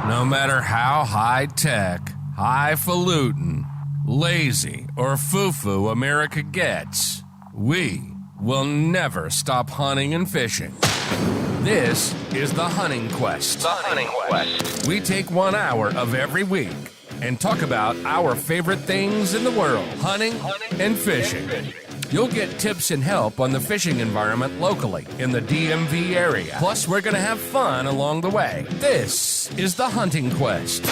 No matter how high-tech, highfalutin, lazy, or foo-foo America gets, we will never stop hunting and fishing. This is The Hunting Quest. The Hunting Quest. We take 1 hour of every week and talk about our favorite things in the world, hunting and fishing. You'll get tips and help on the fishing environment locally in the DMV area. Plus, we're going to have fun along the way. This is The Hunting Quest.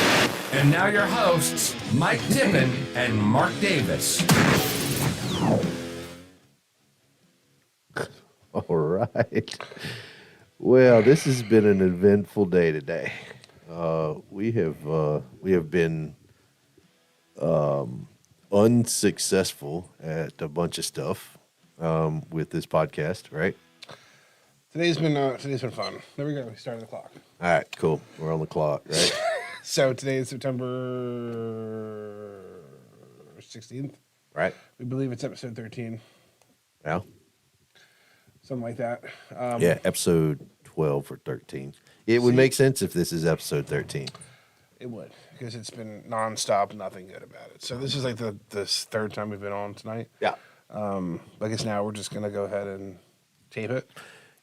And now your hosts, Mike Tippin and Mark Davis. All right. Well, this has been an eventful day today. We have been unsuccessful at a bunch of stuff with this podcast, right? Today's been fun. There we go. We started the clock. All right, cool. We're on the clock, right? So today is September 16th. Right. We believe it's episode 13. Yeah. Something like that. Yeah, episode 12 or 13. It would make sense if this is episode 13. It would, because it's been nonstop, nothing good about it. So this is like this third time we've been on tonight. Yeah. I guess now we're just gonna go ahead and tape it.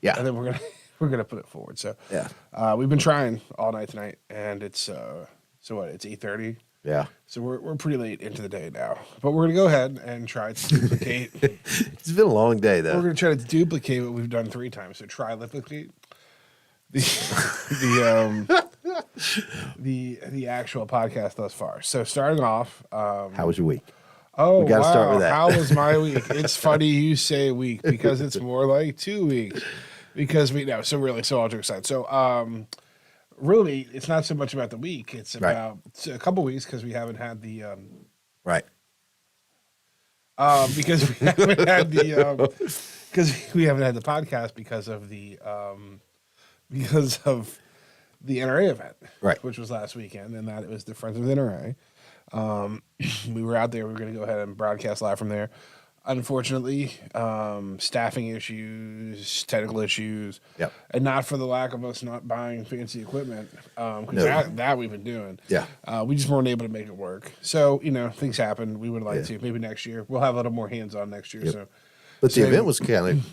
Yeah. And then we're gonna put it forward. So Yeah. We've been trying all night tonight, and it's so what? It's 8:30. Yeah. So we're pretty late into the day now, but we're gonna go ahead and try to duplicate. It's been a long day, though. We're gonna try to duplicate what we've done 3 times. So triliplicate the actual podcast thus far. So starting off, How was your week? oh We gotta wow, start with that. how was my week? It's funny you say week because it's more like 2 weeks because we know. So all jokes aside. So really, it's not so much about the week. It's Right. about a couple weeks because we haven't had the. Right. Because we haven't had the podcast because of the NRA event, Right. which was last weekend, and that it was the Friends of the NRA. We were out there. We were going to go ahead and broadcast live from there. Unfortunately, staffing issues, technical issues, Yep. and not for the lack of us not buying fancy equipment, because No. that we've been doing. Yeah. We just weren't able to make it work. So, things happen. We would like to. Maybe next year. We'll have a little more hands-on next year. Yep. So, But the So- event was kind of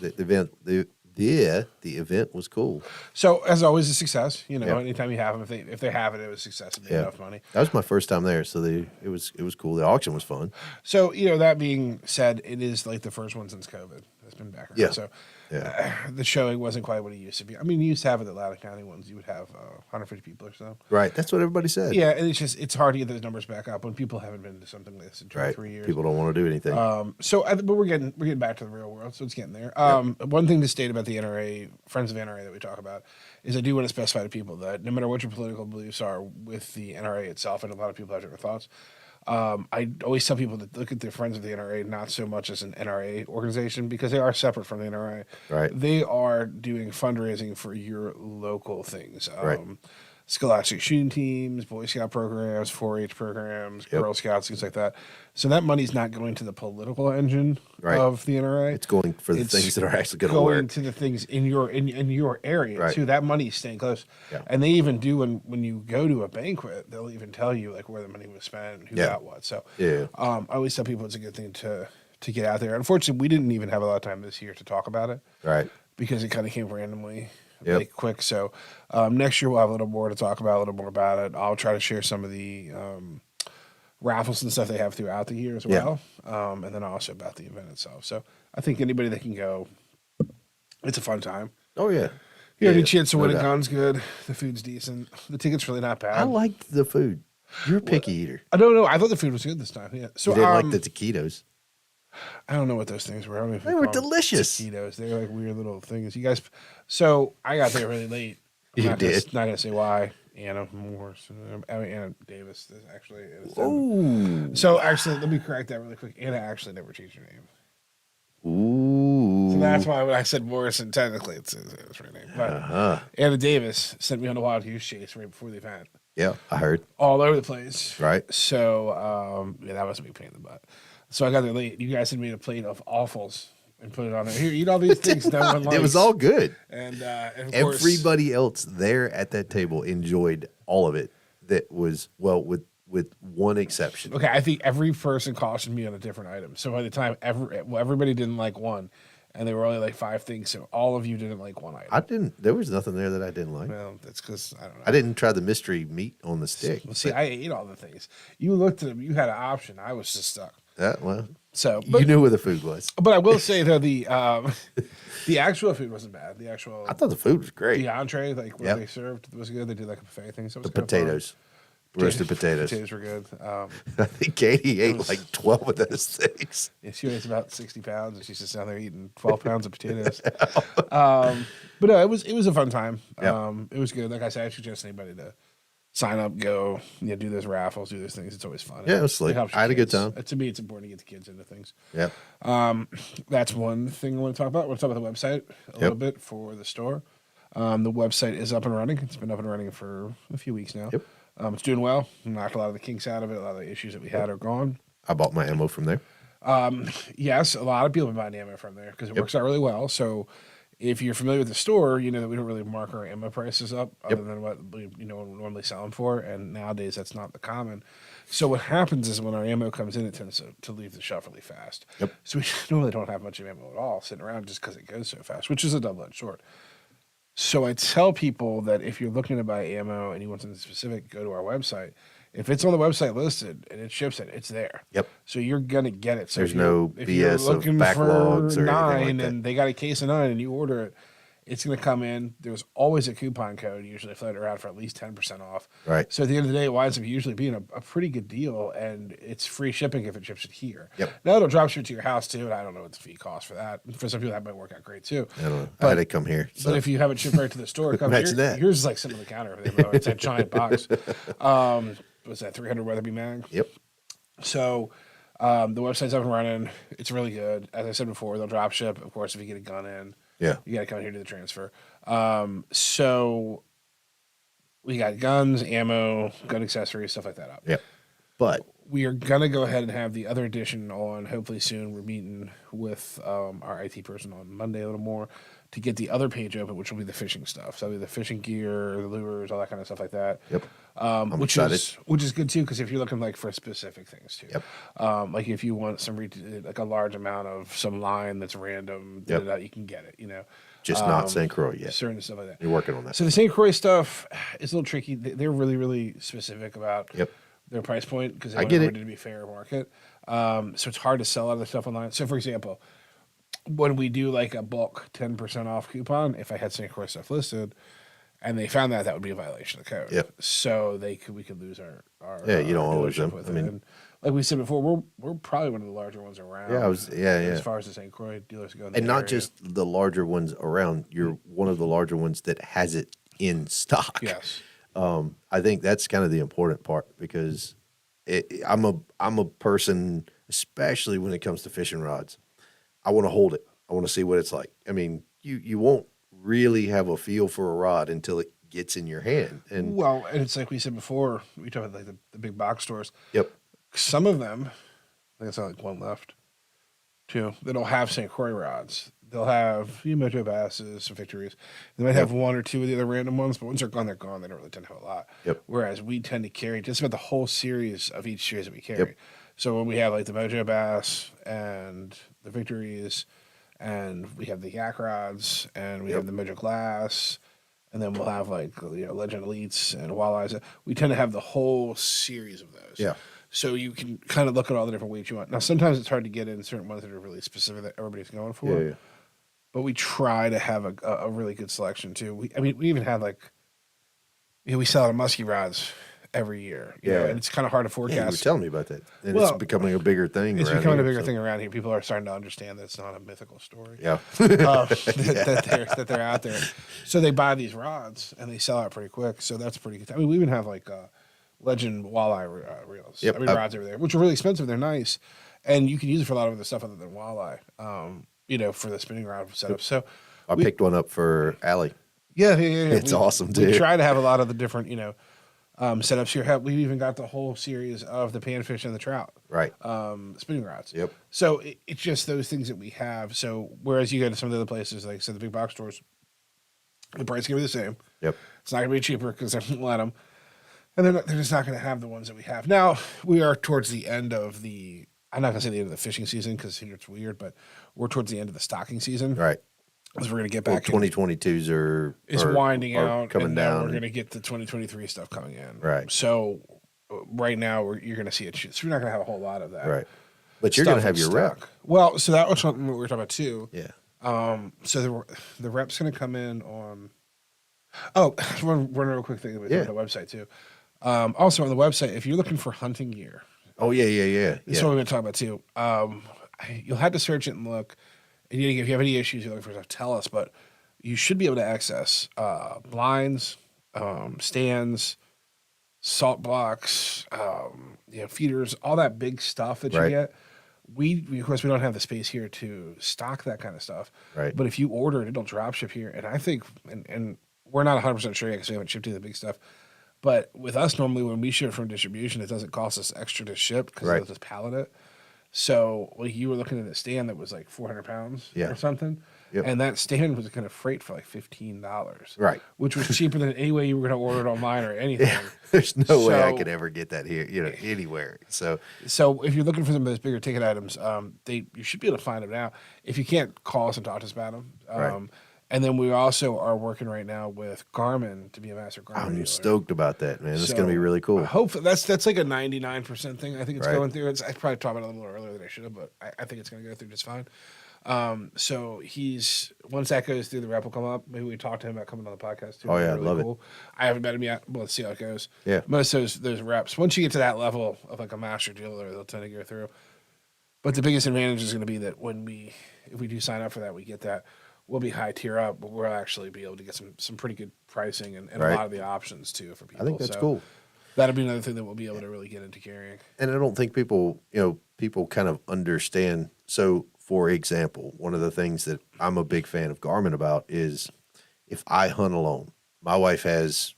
the event was cool. So as always, a success. Yep. Anytime you have them, if they have it, it was success. It made enough money. That was my first time there, so it was cool. The auction was fun. So that being said, it is like the first one since COVID that's been back around. Yeah. So Yeah. the showing wasn't quite what it used to be. I mean, you used to have it at Loudoun County ones. You would have 150 people or so. Right. That's what everybody said. Yeah, and it's hard to get those numbers back up when people haven't been to something like this in 2 or Right. 3 years. People don't want to do anything. But we're getting back to the real world, so it's getting there. One thing to state about the NRA, Friends of NRA that we talk about, is I do want to specify to people that no matter what your political beliefs are with the NRA itself, and a lot of people have different thoughts, I always tell people to look at the Friends of the NRA not so much as an NRA organization because they are separate from the NRA. Right. They are doing fundraising for your local things. Right. Scholastic shooting teams, Boy Scout programs, 4-H programs, Yep. Girl Scouts, things like that. So that money's not going to the political engine Right. of the NRA. it's going for the It's things that are actually going to going work. to the things in your area Right. too. That money's staying close. Yeah. And they even do when you go to a banquet, they'll even tell you like where the money was spent, who Yeah. got what. So Yeah. I always tell people it's a good thing to get out there. Unfortunately, we didn't even have a lot of time this year to talk about it Right. because it kind of came randomly. Yep. Like quick. So next year we'll have a little more to talk about, a little more about it. I'll try to share some of the raffles and stuff they have throughout the year as Yeah. well. And then also about the event itself. So I think anybody that can go, it's a fun time. Oh yeah. You have Yeah, a chance to no win a doubt. gun's good. The food's decent. The ticket's really not bad. I liked the food. You're a picky eater. I don't know. I thought the food was good this time. Yeah. So You didn't like the taquitos. I don't know what those things were. I don't know if They you were call them delicious. taquitos. They were like weird little things. You guys. So I got there really late. I'm You not gonna- did. Not gonna say why. Anna Morse. Anna Davis. Is actually. Ooh. So actually, let me correct that really quick. Anna actually never changed her name. Ooh. So that's why when I said Morrison, technically it's her name. But Anna Davis sent me on a wild goose chase right before the event. Yeah, I heard. All over the place. Right. So, that was a big pain in the butt. So I got there late. You guys had made a plate of awfuls and put it on there. Here, eat all these things no one likes. It was all good. And of course, Everybody else there at that table enjoyed all of it. that was with one exception. Okay, I think every person cautioned me on a different item. So by the time everybody didn't like one, and there were only like 5 things, so all of you didn't like one item. I didn't. There was nothing there that I didn't like. Well, that's because I don't know. I didn't try the mystery meat on the stick. Well, see, I ate all the things. You looked at them. You had an option. I was just stuck. Well, So you knew where the food was. But I will say though the actual food wasn't bad. The actual I thought the food was great. the entree, like what Yep. they served, was good. They did like a buffet thing. So it was The kinda fun. potatoes, roasted potatoes. Potatoes were good. I think Katie ate like 12 of those things. Yeah, she weighs about 60 pounds, and she's just down there eating 12 pounds of potatoes. But no, it was a fun time. Yep. It was good. Like I said, I suggest anybody to sign up, go, do those raffles, do those things. It's always fun. Yeah, it was slick. helps I had your a good kids. time. To me, it's important to get the kids into things. Yeah. That's one thing I want to talk about. I want to talk about the website a little bit for the store. The website is up and running. It's been up and running for a few weeks now. Yep. It's doing well. Knocked a lot of the kinks out of it. A lot of the issues that we had are gone. I bought my ammo from there. Yes, a lot of people have been buying ammo from there because it works out really well. So if you're familiar with the store, you know that we don't really mark our ammo prices up other than what we normally sell them for. And nowadays that's not the common. So what happens is when our ammo comes in, it tends to leave the shelf really fast. Yep. So we normally don't have much ammo at all sitting around just because it goes so fast, which is a double-edged sword. So I tell people that if you're looking to buy ammo and you want something specific, go to our website. If it's on the website listed and it ships it, it's there. Yep. So you're gonna get it. So There's if you're- no if you're BS of looking backlogs for or anything 9 like that. and they got a case of 9 and you order it, it's gonna come in. There's always a coupon code usually floated around for at least 10% off. Right. So at the end of the day, it winds up usually being a pretty good deal, and it's free shipping if it ships it here. Yep. Now it'll drop ship to your house too, and I don't know what the fee costs for that. For some people, that might work out great too. I don't know. I had it come here. So. But if you have it shipped right to the store, it comes Imagine that. yours is like sitting on the counter. It's a giant box. What's that? 300 Weatherby mag. Yep. So the website's up and running. It's really good. As I said before, they'll drop ship. Of course, if you get a gun in, Yeah. you got to come in here to the transfer. So we got guns, ammo, gun accessories, stuff like that up. Yep. But We are going to go ahead and have the other edition on hopefully soon. We're meeting with our IT person on Monday a little more to get the other page open, which will be the fishing stuff. So it'll be the fishing gear, the lures, all that kind of stuff like that. Yep. Which excited. is good too, because if you're looking like for specific things too. Yep. Like if you want like a large amount of some line that's random, Yep. you can get it. just not St. Croix yet. Certain stuff like that. You're working on that. So the St. Croix stuff is a little tricky. They're really, really specific about Yep. their price point because they I want get it. everybody to be fair market. So it's hard to sell out of the stuff online. So for example, when we do like a bulk 10% off coupon, if I had St. Croix stuff listed and they found that would be a violation of the code. Yep. So we could lose our Yeah, you don't our always dealership them. with I it. mean- And like we said before, we're probably one of the larger ones around. Yeah, As far as the St. Croix dealers go, in the And not area. just the larger ones around. You're one of the larger ones that has it in stock. yes. I think that's kind of the important part because I'm a person, especially when it comes to fishing rods. I want to hold it. I want to see what it's like. I mean, you won't really have a feel for a rod until it gets in your hand. And Well, and it's like we said before, we talked about like the big box stores. yep, Some of them, I think it's only like one left, two, they don't have St. Croix rods. They'll have Mojo Basses, some Victories. They might have one or two of the other random ones, but once they're gone, they're gone. They don't really tend to have a lot. Yep. Whereas we tend to carry just about the whole series of each series that we carry. Yep. So when we have like the Mojo Bass and the Victories, and we have the Yak rods, and we have the Mojo Glass, and then we'll have like Legend Elites and Walleyes. We tend to have the whole series of those. Yeah. So you can kind of look at all the different weights you want. Now sometimes it's hard to get in certain ones that are really specific that everybody's going for. yeah. But we try to have a really good selection too. We even had like, we sell out of muskie rods every year. You know, and it's kind of hard to Yeah, you were forecast. telling me about that. And Well, it's becoming a bigger thing. It's around becoming a here, bigger so- thing around here. People are starting to understand that it's not a mythical story. Yeah. That they're out there. So they buy these rods and they sell out pretty quick. So that's pretty good. I mean, we even have like Legend walleye reels. Yep. Rods over there, which are really expensive. They're nice, and you can use it for a lot of other stuff other than walleye. For the spinning rod setup. So I picked one up for Allie. yeah. It's awesome, We dude. try to have a lot of the different setups here. We've even got the whole series of the panfish and the trout. Right. Spinning rods. Yep. So it's just those things that we have. So whereas you go to some of the other places, like I said, the big box stores, the price is going to be the same. Yep. It's not going to be cheaper because they won't let them. And they're just not going to have the ones that we have. Now, we are towards the end of the, I'm not going to say the end of the fishing season because here it's weird, but we're towards the end of the stocking season. Right. Because we're going to get back. 2022s is winding out. Coming and down. Now we're going to get the 2023 stuff coming in. Right. So right now you're going to see it. So we're not going to have a whole lot of that. Right. But you're going to have your rep. Well, so that was something we were talking about too. Yeah. So the rep's going to come in on. Oh, one real quick thing about the website too. Also on the website, if you're looking for hunting gear. Oh yeah. This is what we're going to talk about too. You'll have to search it and look. And if you have any issues you're looking for stuff, tell us. But you should be able to access blinds, stands, salt blocks, feeders, all that big stuff that you get. We of course we don't have the space here to stock that kind of stuff. Right. But if you order it, it'll drop ship here. And I think, and we're not 100% sure yet because we haven't shipped any of the big stuff. But with us, normally when we ship from distribution, it doesn't cost us extra to ship because they'll just pallet it. So you were looking at a stand that was like 400 pounds or something. Yep. And that stand was going to freight for like $15. Right. Which was cheaper than any way you were going to order it online or anything. Yeah. There's no way I could ever get that here, anywhere. So if you're looking for some of those bigger ticket items, you should be able to find them now. If you can't, call us and talk to us about them. Right. And then we also are working right now with Garmin to be a master Garmin I'm dealer. stoked about that, man. It's going to be really cool. Hopefully, that's like a 99% thing. I think it's going through. I probably talked about it a little earlier than I should have, but I think it's going to go through just fine. So once that goes through, the rep will come up. Maybe we talk to him about coming on the podcast too. Oh yeah, really love cool. I haven't met him yet. Well, let's see how it goes. Yeah. Most of those reps, once you get to that level of like a master dealer, they'll tend to go through. But the biggest advantage is going to be that if we do sign up for that, we get that. We'll be high tier up, but we'll actually be able to get some pretty good pricing and a lot of the options too for people. I think that's cool. That'll be another thing that we'll be able to really get into carrying. And I don't think people kind of understand. So, for example, one of the things that I'm a big fan of Garmin about is if I hunt alone, my wife has,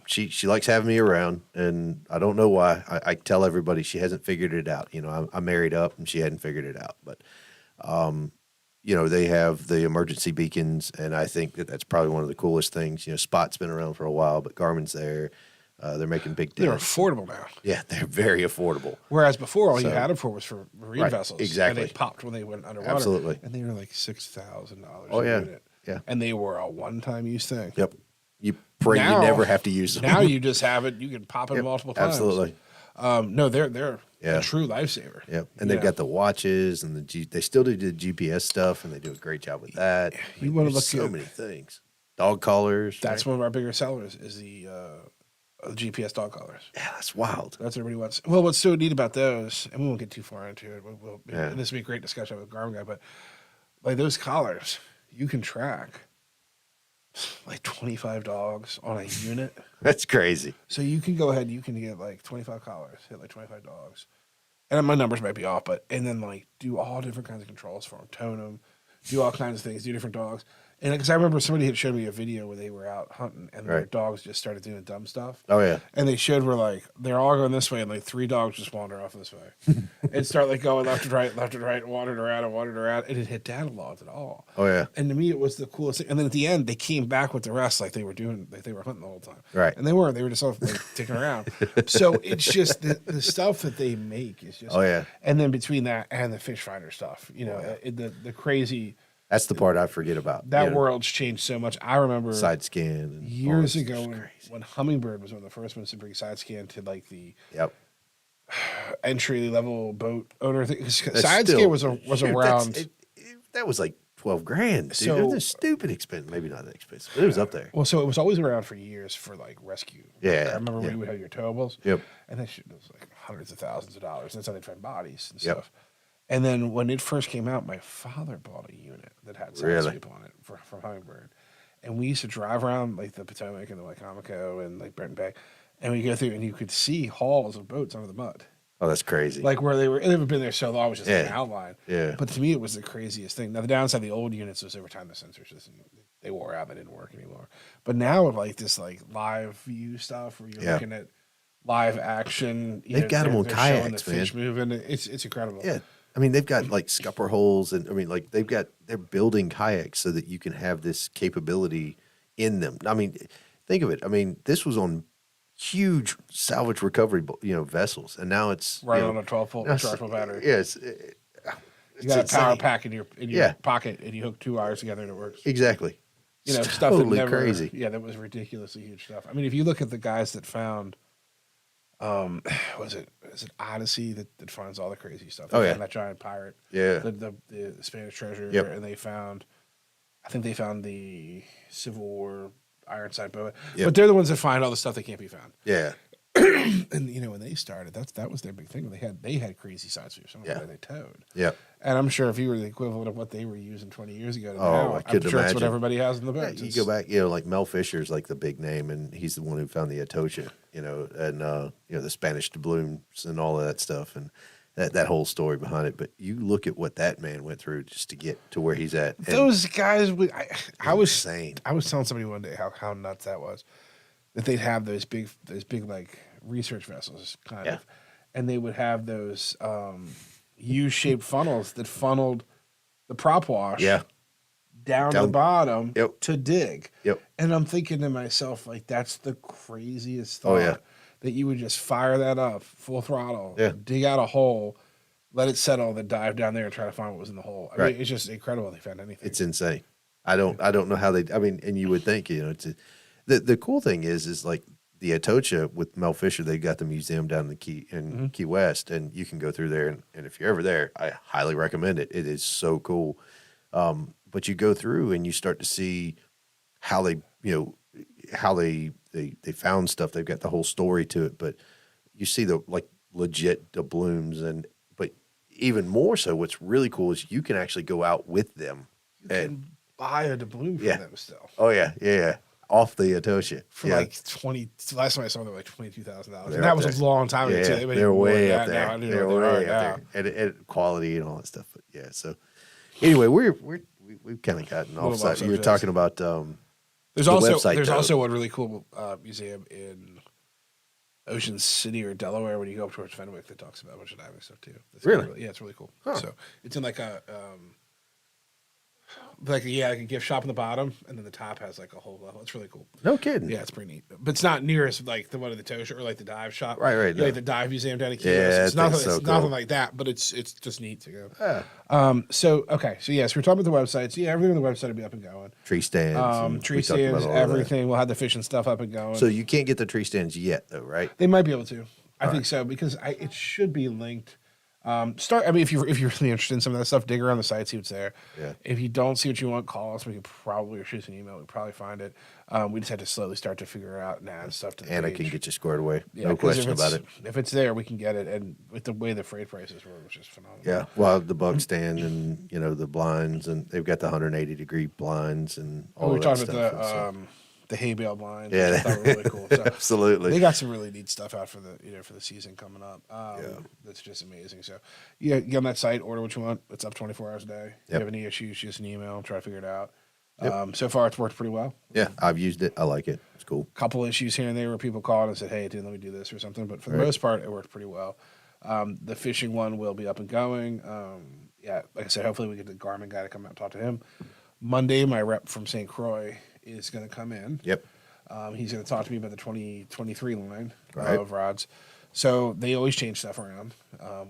she likes having me around, and I don't know why. I tell everybody she hasn't figured it out. I'm married up, and she hadn't figured it out. But, they have the emergency beacons, and I think that's probably one of the coolest things. Spot's been around for a while, but Garmin's there. They're making big deals. They're affordable now. Yeah, they're very affordable. Whereas before, all you had them for was for marine vessels. Exactly. And they popped when they went underwater. Absolutely. And they were like $6,000 Oh, a yeah. unit. Yeah. And they were a one-time use thing. Yep. You pray you never have to use them. Now you just have it. You can pop it multiple times. Absolutely. No, they're a true lifesaver. Yep. And they've got the watches, and they still do the GPS stuff, and they do a great job with that. You want to look so many things. Dog collars. That's one of our bigger sellers is the GPS dog collars. Yeah, that's wild. That's what everybody wants. Well, what's so neat about those, and we won't get too far into it. And this will be a great discussion with Garmin guy, but like those collars, you can track like 25 dogs on a unit. That's crazy. So you can go ahead, you can get like 25 collars, hit like 25 dogs. And my numbers might be off, and then like do all different kinds of controls for them, tone them, do all kinds of things, do different dogs. And because I remember somebody had showed me a video where they were out hunting and their dogs just started doing dumb stuff. Oh yeah. And they showed where like they're all going this way and like 3 dogs just wander off this way and start like going left and right, and wandered around. And it hit data logs at all. Oh yeah. And to me it was the coolest thing. And then at the end they came back with the rest like they were hunting the whole time. Right. And they were just off like ticking around. So it's just the stuff that they make is just. Oh yeah. And then between that and the fish finder stuff, the crazy. That's the part I forget about. That world's changed so much. I remember side scan and years ago when Humminbird was one of the first ones to bring side scan to like the entry level boat owner thing. Side scan was around. That was like $12,000. Dude. So it was stupid expensive. Maybe not that expensive, but it was up there. Well, so it was always around for years for like rescue. Yeah, I remember when you would have your towables. Yep. And that shit was like hundreds of thousands of dollars. That's how they'd find bodies and stuff. And then when it first came out, my father bought a unit that had side sweep on it from Humminbird. And we used to drive around like the Potomac and the Wycomico and like Brenton Bay. And we go through and you could see hulls of boats under the mud. Oh, that's crazy. Like where they haven't been there so long, it was just like an outline. Yeah. But to me, it was the craziest thing. Now, the downside of the old units was over time the sensors just, they wore out, they didn't work anymore. But now with like this like live view stuff where you're looking at live action. They've got them on kayaks, the fish moving. It's incredible. Yeah. I mean, they've got like scupper holes, and I mean, like they're building kayaks so that you can have this capability in them. I mean, think of it. I mean, this was on huge salvage recovery, vessels, and now it's Right on a 12-volt now rechargeable battery. Yeah, You got a power insane. pack in your pocket, and you hook 2 wires together, and it works. Exactly. Stuff totally that never, crazy. Yeah, that was ridiculously huge stuff. I mean, if you look at the guys that found, is it Odyssey that finds all the crazy stuff? They found that giant pirate. Yeah. The Spanish treasure. Yep. And I think they found the Civil War Ironside boa. Yep. But they're the ones that find all the stuff that can't be found. Yeah. And when they started, that was their big thing. They had crazy sides for some of the they towed. Yeah. And I'm sure if you were the equivalent of what they were using 20 years ago to now, I I'm couldn't sure it's what imagine. everybody has in the boats. You go back, like Mel Fisher's like the big name, and he's the one who found the Atocha, and the Spanish doubloons and all of that stuff, and that whole story behind it. But you look at what that man went through just to get to where he's at. Those guys, I was insane. I was telling somebody one day how nuts that was, that they'd have those big like research vessels kind of, and they would have those U-shaped funnels that funneled the prop wash down the bottom to dig. Yep. And I'm thinking to myself, like, that's the craziest thought, that you would just fire that up full throttle, dig out a hole, let it settle, then dive down there and try to find what was in the hole. I mean, it's just incredible they found anything. It's insane. I don't know how they. I mean, and you would think, the cool thing is like the Atocha with Mel Fisher. They got the museum down in Key West, and you can go through there. And if you're ever there, I highly recommend it. It is so cool. But you go through and you start to see how they found stuff. They've got the whole story to it, but you see the legit doubloons, but even more so, what's really cool is you can actually go out with them and buy a doubloon from them still. Oh yeah. Off the Atocha for like 20. Last time I saw them, like $22,000, and up that was there. a long time ago. Yeah, Too. They're way up there. Now. I They're way up there, and quality and all that stuff. But yeah, so anyway, we've kind of gotten off site. You were talking about there's also one really cool museum in Ocean City or Delaware when you go up towards Fenwick that talks about a bunch of diving stuff too. Really? It's really cool. Huh. So it's in like a a gift shop in the bottom, and then the top has like a whole level. It's really cool. No kidding. Yeah, it's pretty neat. But it's not near as like the one at the Tosha or like the dive shop. Right. Like the dive museum down in Key West. It's nothing like that, but it's just neat to go. So we're talking about the websites. Yeah, everything on the website will be up and going. Tree stands. Tree stands, everything. We'll have the fishing stuff up and going. So you can't get the tree stands yet, though, right? They might be able to. I think so, because it should be linked. If you're really interested in some of that stuff, dig around the site, see what's there. Yeah. If you don't see what you want, call us. We could probably shoot us an email. We'd probably find it. We just had to slowly start to figure out and add stuff to the Anna page. can get you squared away. Yeah, no question about it. If it's there, we can get it. And with the way the freight prices were, it was just phenomenal. Yeah. Well, the bug stand and the blinds, and they've got the 180-degree blinds and all we that talked stuff. about the hay bale blinds. Yeah, which I thought were really cool. So absolutely. They got some really neat stuff out for the season coming up. That's just amazing. So get on that site, order what you want. It's up 24 hours a day. If you have any issues, shoot us an email, try to figure it out. So far, it's worked pretty well. Yeah, I've used it. I like it. It's cool. Couple issues here and there where people called and said, "Hey, dude, let me do this or something." But for the most part, it worked pretty well. The fishing one will be up and going. Like I said, hopefully we get the Garmin guy to come out and talk to him. Monday, my rep from St. Croix is going to come in. Yep. He's going to talk to me about the 2023 line of rods. So they always change stuff around,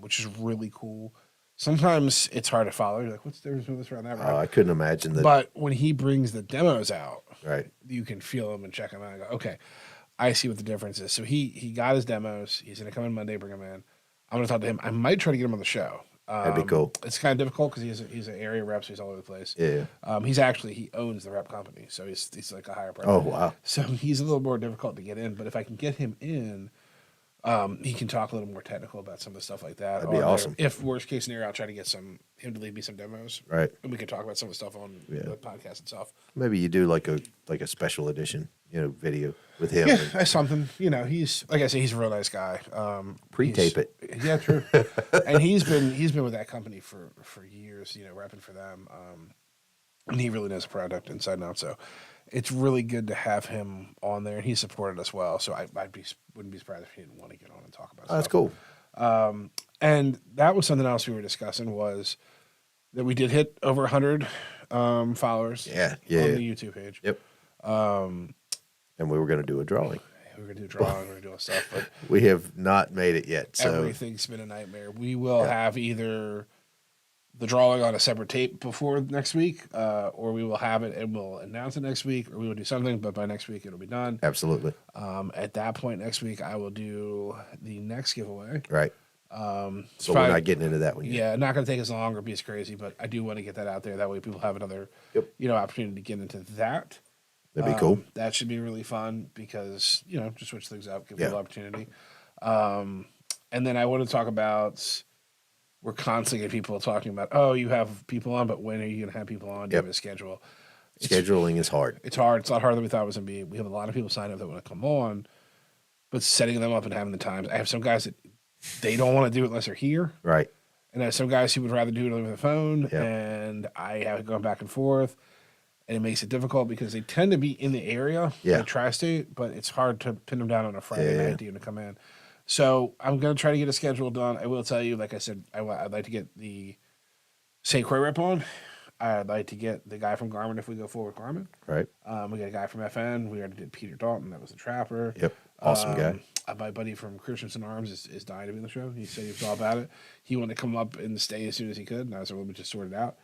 which is really cool. Sometimes it's hard to follow. You're like, what's the difference with this rod and that rod? I couldn't imagine that. But when he brings the demos out, right, you can feel them and check them out. I go, okay, I see what the difference is. So he got his demos. He's going to come in Monday, bring them in. I'm going to talk to him. I might try to get him on the show. That'd be cool. It's kind of difficult because he's an area rep, so he's all over the place. Yeah. He owns the rep company, so he's like a higher price. Oh, wow. So he's a little more difficult to get in, but if I can get him in, he can talk a little more technical about some of the stuff like that. That'd be awesome. If worst case scenario, I'll try to get him to leave me some demos. Right. And we can talk about some of the stuff on the podcast itself. Maybe you do like a special edition, video with him. Yeah, that's something. He's like I say, he's a real nice guy. Pre-tape it. Yeah, true. And he's been with that company for years, repping for them. And he really knows the product inside and out. So it's really good to have him on there, and he supported us well. So I wouldn't be surprised if he didn't want to get on and talk about stuff. That's cool. And that was something else we were discussing, was that we did hit over 100 followers on the YouTube page. Yep. And we were going to do a drawing. we're gonna do a drawing, we're gonna do all stuff, but We have not made it yet. So everything's been a nightmare. We will have either the drawing on a separate tape before next week, or we will have it and we'll announce it next week, or we will do something, but by next week it'll be done. absolutely. At that point next week, I will do the next giveaway. Right. So we're not getting into that one yet. Yeah, not going to take as long or be as crazy, but I do want to get that out there. That way people have another, opportunity to get into that. That'd be cool. That should be really fun because, just switch things up, give Yeah. people opportunity. And then I want to talk about, we're constantly getting people talking about, oh, you have people on, but when are you going to have people on? Do you have a schedule? Scheduling is hard. It's hard. It's a lot harder than we thought it was going to be. We have a lot of people sign up that want to come on, but setting them up and having the times. I have some guys that they don't want to do it unless they're here. Right. And there's some guys who would rather do it over the phone, Yep. and I have it going back and forth, and it makes it difficult because they tend to be in the area, Yeah. the tri-state, but it's hard to pin them down on a Friday night to even come in. So I'm going to try to get a schedule done. I will tell you, like I said, I'd like to get the St. Croix rep on. I'd like to get the guy from Garmin if we go forward with Garmin. Right. We got a guy from FN. We already did Peter Dalton. That was the Trapper. Yep. Awesome guy. My buddy from Christensen Arms is dying to be on the show. He said he was all about it. He wanted to come up and stay as soon as he could, and I was able to just sort it out.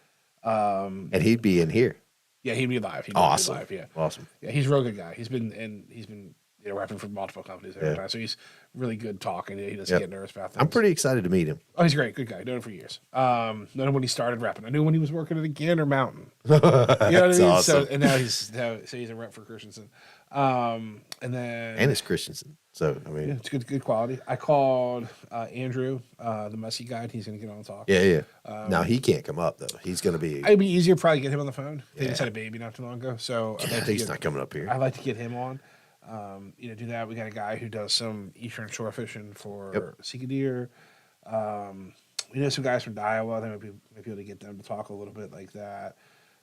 And he'd be in here. Yeah, he'd be live. He'd Awesome. Be live, yeah. Awesome. Yeah, he's a real good guy. He's been repping for multiple companies every Yeah. time, so he's really good talking. He doesn't get nervous about things. I'm pretty excited to meet him. Oh, he's a great, good guy. Known him for years. Known him when he started repping. I knew when he was working at a Gander Mountain. You know what I mean? Awesome. So, and now he's a rep for Christensen. And then It's Christensen. So, I mean. yeah, it's good quality. I called Andrew, the musky guy. He's going to get on and talk. Yeah. Now, he can't come up, though. He's going to be. It'd be easier to probably get him on the phone. They Yeah. just had a baby not too long ago, so I'd like to He's not coming up here. I'd like to get him on. Do that. We got a guy who does some eastern shore fishing for Sika deer. We know some guys from Iowa. I think might be able to get them to talk a little bit like that.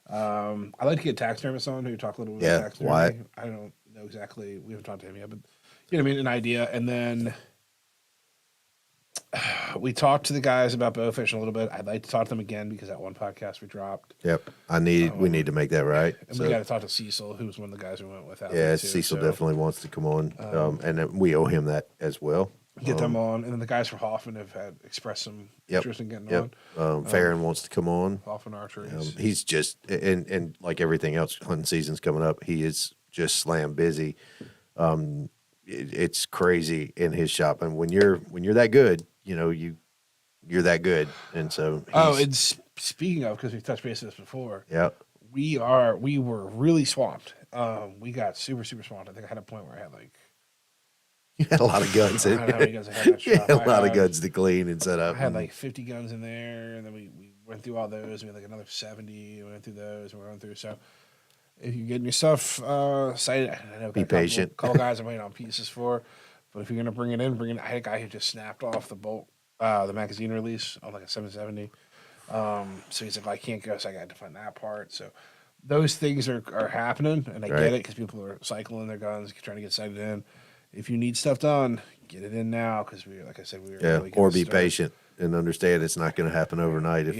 I'd like to get taxidermists on who talk a little bit about taxidermy. Wyatt. I don't know exactly. We haven't talked to him yet, but you know what I mean, an idea. And then we talked to the guys about bow fishing a little bit. I'd like to talk to them again because that one podcast we dropped. Yep. We need to make that right. And we got to talk to Cecil, who was one of the guys we went with. Out Yeah, there too, Cecil so definitely wants to come on. And then we owe him that as well. get them on. And then the guys from Hoffman have had expressed some interest in getting on. Farron wants to come on. Hoffman Archery. He's just and like everything else, hunting season's coming up. He is just slam busy. It's crazy in his shop, and when you're that good, you're that good, and so. And speaking of, because we've touched base on this before, we were really swamped. We got super swamped. I think I had a point where I had like. You had a lot of guns. I don't know how many guns I had in that You shop. had a lot of guns to clean and set up. I had like 50 guns in there, and then we went through all those. We had like another 70. We went through those. And we're going through. So if you're getting your stuff sighted, I know Be patient. Couple guys I'm waiting on pieces for, but if you're gonna bring it in, I had a guy who just snapped off the bolt, the magazine release on like a 770. So he's like, I can't go, so I got to find that part. So those things are happening, and I get it because people are cycling their guns, trying to get sighted in. If you need stuff done, get it in now because like I said, we were really or be patient and understand it's not going to happen overnight. If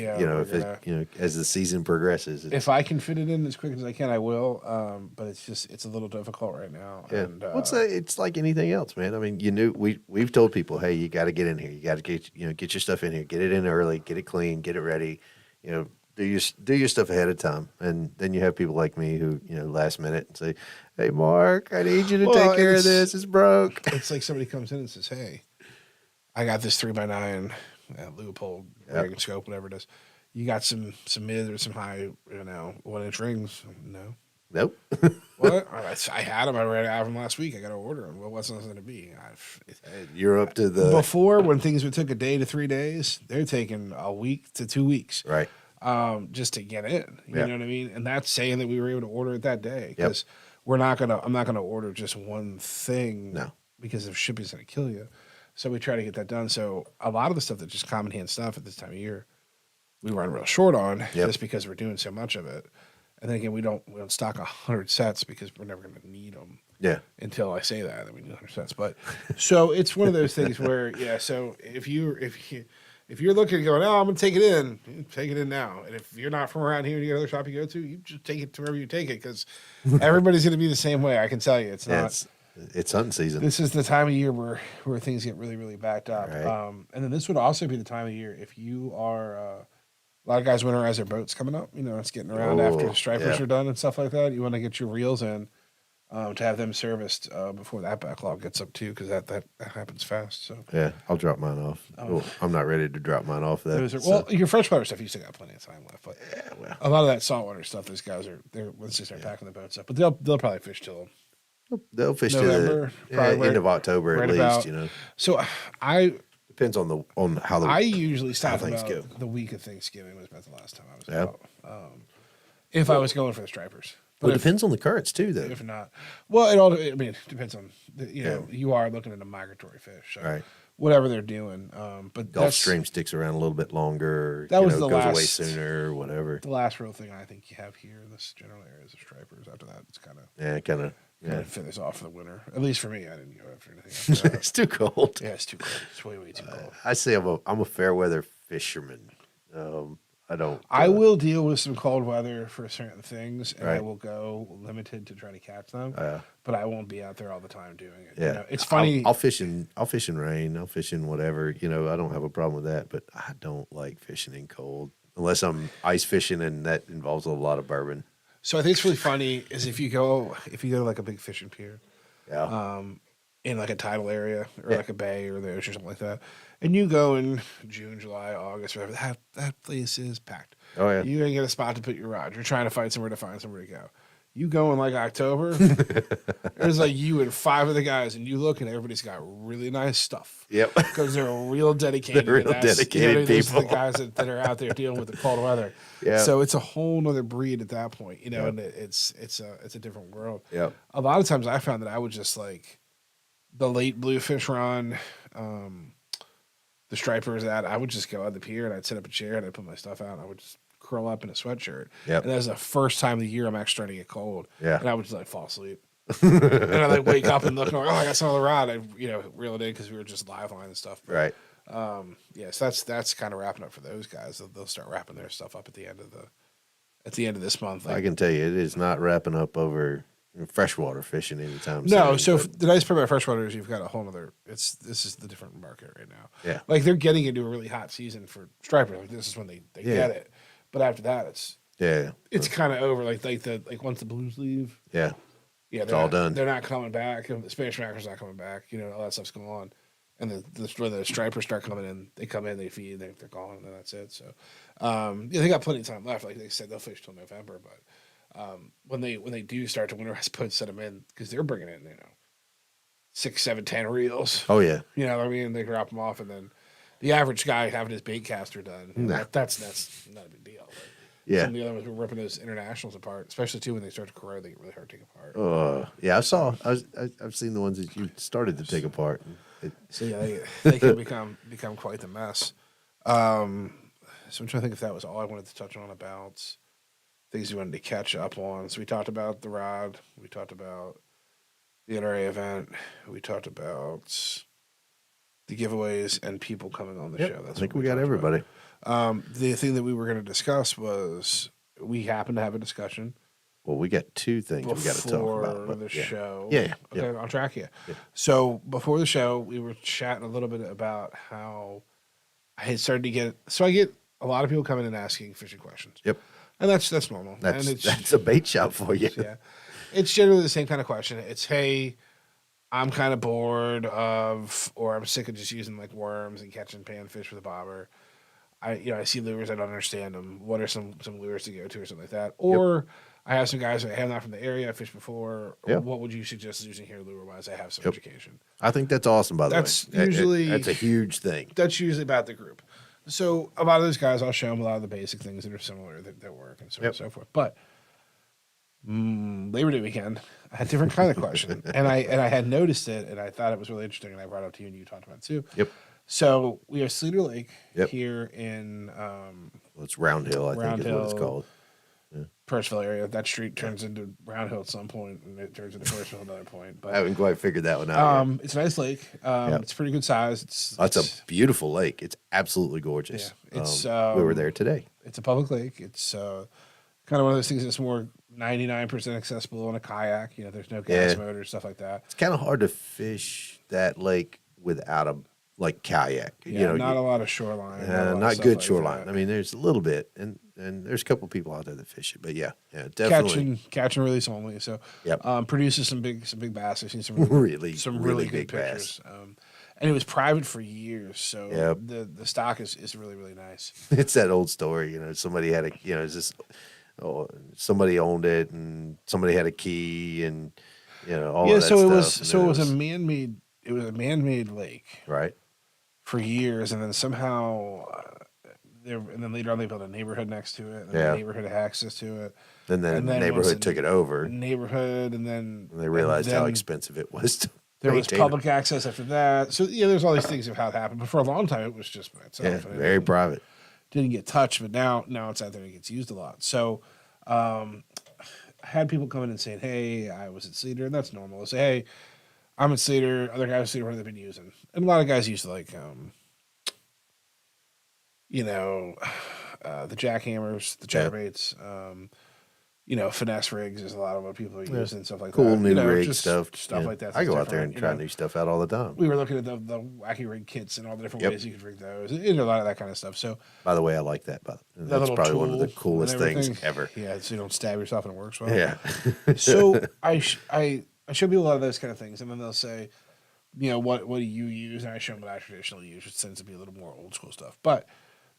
as the season progresses. If I can fit it in as quick as I can, I will. But it's a little difficult right now. Yeah, And, it's like anything else, man. I mean, we've told people, hey, you got to get in here. You got to get your stuff in here. Get it in early. Get it clean. Get it ready. Do your stuff ahead of time, and then you have people like me who last minute and say, "Hey, Mark, I need you to take care of this. It's broke." It's like somebody comes in and says, "Hey, I got this 3x9 Leupold rig and scope, whatever it is. You got some mid or some high, 1-inch rings?" No. Nope. What? I had them. I read out of them last week. I got to order them. Well, what's it going to be? You're up to the before when things would take a day to 3 days. They're taking a week to 2 weeks. Right. Just to get in. You know what I mean? And that's saying that we were able to order it that day. Yep. Because I'm not gonna order just one thing. No. Because if shipping's gonna kill you. So we try to get that done. So a lot of the stuff that's just common hand stuff at this time of year, we run real short on just because we're doing so much of it. And then again, we don't stock 100 sets because we're never gonna need them. Yeah. Until I say that, then we need 100 sets. But so it's one of those things where so if you're looking going, I'm going to take it in, you take it in now. And if you're not from around here, you got another shop you go to, you just take it to wherever you take it because everybody's going to be the same way. I can tell you, it's not. It's hunting season. This is the time of year where things get really, really backed up. Right. And then this would also be the time of year if you are a lot of guys winterize their boats coming up. You know, it's getting around after the stripers are done and stuff like that. You want to get your reels in to have them serviced before that backlog gets up too, because that happens fast. So Yeah, I'll drop mine off. Well, I'm not ready to drop mine off. Your freshwater stuff, you still got plenty of time left. But well, a lot of that saltwater stuff, those guys they're once they start packing the boats up, but they'll probably fish till they'll fish November, to the end of October right at least. about. You know, So depends on how the I usually stop things about go. the week of Thanksgiving was about the last time I was Yeah. out. If I was going for the stripers. But it depends on the currents too, though. If not, well, it depends on you are looking at a migratory fish, so Right. whatever they're doing. But Gulf Stream sticks around a little bit longer. That was goes the away last- sooner, whatever. the last real thing I think you have here in this general area is the stripers. After that, it's kind of Yeah, kind of. Yeah, finish off for the winter. At least for me, I didn't go after anything after that. it's too cold. Yeah, it's too cold. It's way too cold. I say I'm a fair weather fisherman. I don't. I will deal with some cold weather for certain things, and I Right. will go limited to try to catch them. Yeah. But I won't be out there all the time doing it. Yeah, You know, it's funny. I'll fish in rain. I'll fish in whatever. You know, I don't have a problem with that. But I don't like fishing in cold unless I'm ice fishing, and that involves a lot of bourbon. So I think it's really funny is if you go to like a big fishing pier, Yeah, in like a tidal area or like a bay or the ocean or something like that, and you go in June, July, August, whatever, that place is packed. Oh yeah. You ain't get a spot to put your rod. You're trying to find somewhere to go. You go in like October, there's like you and 5 of the guys, and you look and everybody's got really nice stuff. Yep. Because they're real dedicated. They're real dedicated those are the people. guys that are out there dealing with the cold weather. Yeah. So it's a whole nother breed at that point, you know, Yep. and it's a different world. Yep. A lot of times I found that I would just like the late bluefish run, the stripers that I would just go on the pier and I'd set up a chair and I'd put my stuff out and I would just curl up in a sweatshirt. Yep. And that was the first time of the year I'm actually starting to get cold. Yeah. And I would just like fall asleep. And I like wake up and look and I'm like, oh, I got some of the rod. I reel it in because we were just live line and stuff. But, Right. so that's kind of wrapping up for those guys. They'll start wrapping their stuff up at the end of this month. I can tell you, it is not wrapping up over freshwater fishing anytime No, soon. so the nice part about freshwater is you've got a whole other. This is the different market right now. Yeah. Like they're getting into a really hot season for stripers. Like this is when they get it. But after that, it's kind of over. Like once the blues leave, yeah, it's all done. They're not coming back. The Spanish mackerel's not coming back. You know, all that stuff's going on. And the stripers start coming in. They come in, they feed, they're gone, and then that's it. So, they got plenty of time left. Like they said, they'll fish till November. But when they do start to winterize boats, set them in because they're bringing in 6, 7, 10 reels. Oh yeah, You know what I mean? They drop them off, and then the average guy having his bait caster done, that's not a big deal. But yeah. some of the other ones were ripping those internationals apart, especially too when they start to corrode, they get really hard to take apart. Yeah, I've seen the ones that you started to take apart. So yeah, they can become quite the mess. So I'm trying to think if that was all I wanted to touch on about things we wanted to catch up on. So we talked about the rod, we talked about the NRA event, we talked about the giveaways and people coming on the show. I think we got everybody. The thing that we were going to discuss was we happened to have a discussion. Well, we got 2 things we got to talk about. Before but the show. Yeah. Okay, on track here. Yeah. So before the show, we were chatting a little bit about how I had started to get. So I get a lot of people coming in asking fishing questions. Yep. And that's normal. That's and that's a bait shop for you. Yeah. It's generally the same kind of question. It's, hey, I'm kind of bored of, or I'm sick of just using like worms and catching panfish with a bobber. I see lures, I don't understand them. What are some lures to go to or something like that? Or I have some guys that I'm not from the area, I fished before. Yep. What would you suggest using here lure wise? I have some education. I think that's awesome. By the That's way, usually that's a huge thing. That's usually about the group. So a lot of those guys, I'll show them a lot of the basic things that are similar that work and so on and so forth. But Labor Day weekend, I had a different kind of question, and I had noticed it, and I thought it was really interesting, and I brought it up to you, and you talked about it too. Yep. So we have Cedar Lake here in Well, it's Round Hill, I think is what it's called. Purcellville area. That street turns into Round Hill at some point, and it turns into Purcellville at another point. But I haven't quite figured that one out yet. it's a nice lake. It's pretty good size. It's a beautiful lake. It's absolutely gorgeous. Yeah, it's we were there today. It's a public lake. It's kind of one of those things that's more 99% accessible on a kayak. You know, there's no gas Yeah. motor, stuff like that. It's kind of hard to fish that lake without a like kayak. Yeah, You know, not a lot of shoreline. Not, a lot of not stuff good like shoreline. that. I mean, there's a little bit, and there's a couple people out there that fish it, but yeah, definitely. Catch and release only. So, Yep. Produces some big bass. I've seen some Really good big pictures. bass. And it was private for years, so Yep. the stock is really nice. It's that old story, you know. Somebody had it's just, somebody owned it, and somebody had a key, and all of that So it was stuff. it was a man-made lake right. for years, and then somehow and then later on they built a neighborhood next to it, and Yeah. the neighborhood had access to it. And then the once neighborhood took it over, and Neighborhood, and then they realized how then expensive it was to there was maintain it. public access after that. So yeah, there's all these things of how it happened. But for a long time, it was just by itself. Yeah, and it very private. didn't get touched. But now it's out there and it gets used a lot. So I had people come in and saying, "Hey, I was at Cedar," and that's normal. I say, "Hey, I'm at Cedar. Other guys at Cedar, what have they been using?" And a lot of guys use like, the jackhammers, the chatterbaits. Finesse rigs is a lot of what people are using, stuff like Cool that. new rig just stuff. stuff Yeah. like that. I go that's out there and different, try you know. new stuff out all the time. We were looking at the wacky rig kits and all the different Yep. ways you could rig those. A lot of that kind of stuff. So By the way, I like that. that That's little probably one of the tool coolest and things everything. ever. Yeah, so you don't stab yourself and it works well. Yeah. So I show people a lot of those kind of things, and then they'll say, what do you use? And I show them what I traditionally use, which tends to be a little more old school stuff. But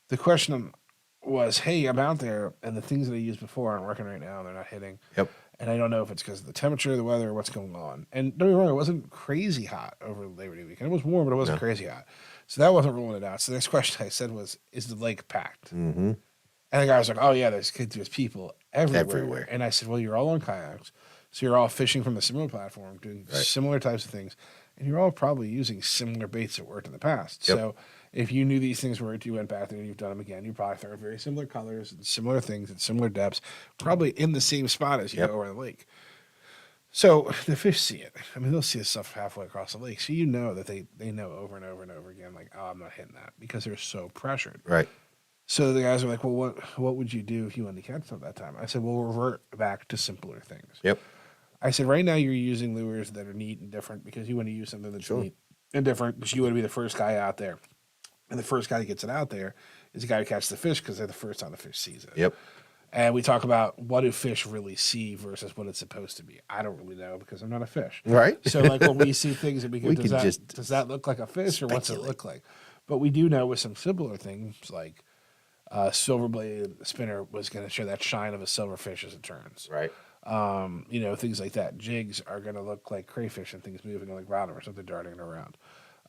the question was, hey, I'm out there, and the things that I used before aren't working right now, and they're not hitting. Yep. And I don't know if it's because of the temperature, the weather, or what's going on. And don't get me wrong, it wasn't crazy hot over Labor Day weekend. It was warm, but it wasn't crazy hot. So that wasn't ruling it out. So the next question I said was, is the lake packed? Mm-hmm. And the guy was like, oh, yeah, there's people everywhere. Everywhere. And I said, well, you're all on kayaks. So you're all fishing from a similar platform, doing similar types of things. And you're all probably using similar baits that worked in the past. Yep. So if you knew these things worked, you went back there and you've done them again, you probably found very similar colors and similar things at similar depths, probably in the same spot as you go around the lake. So the fish see it. I mean, they'll see this stuff halfway across the lake. So you know that they know over and over and over again, like, oh, I'm not hitting that because they're so pressured. Right. So the guys are like, well, what would you do if you wanted to catch them at that time? I said, well, revert back to simpler things. Yep. I said, right now you're using lures that are neat and different because you want to use something that's neat and different because you want to be the first guy out there. And the first guy that gets it out there is the guy who catches the fish because they're the first time the fish sees it. Yep. And we talk about what do fish really see versus what it's supposed to be. I don't really know because I'm not a fish. Right. So like when we see things and we go, We does can that, just does that look like a fish or what's it speculate. look like? But we do know with some simpler things like silver blade spinner was going to show that shine of a silver fish as it turns. Right. Things like that. Jigs are going to look like crayfish and things moving like around them or something darting around.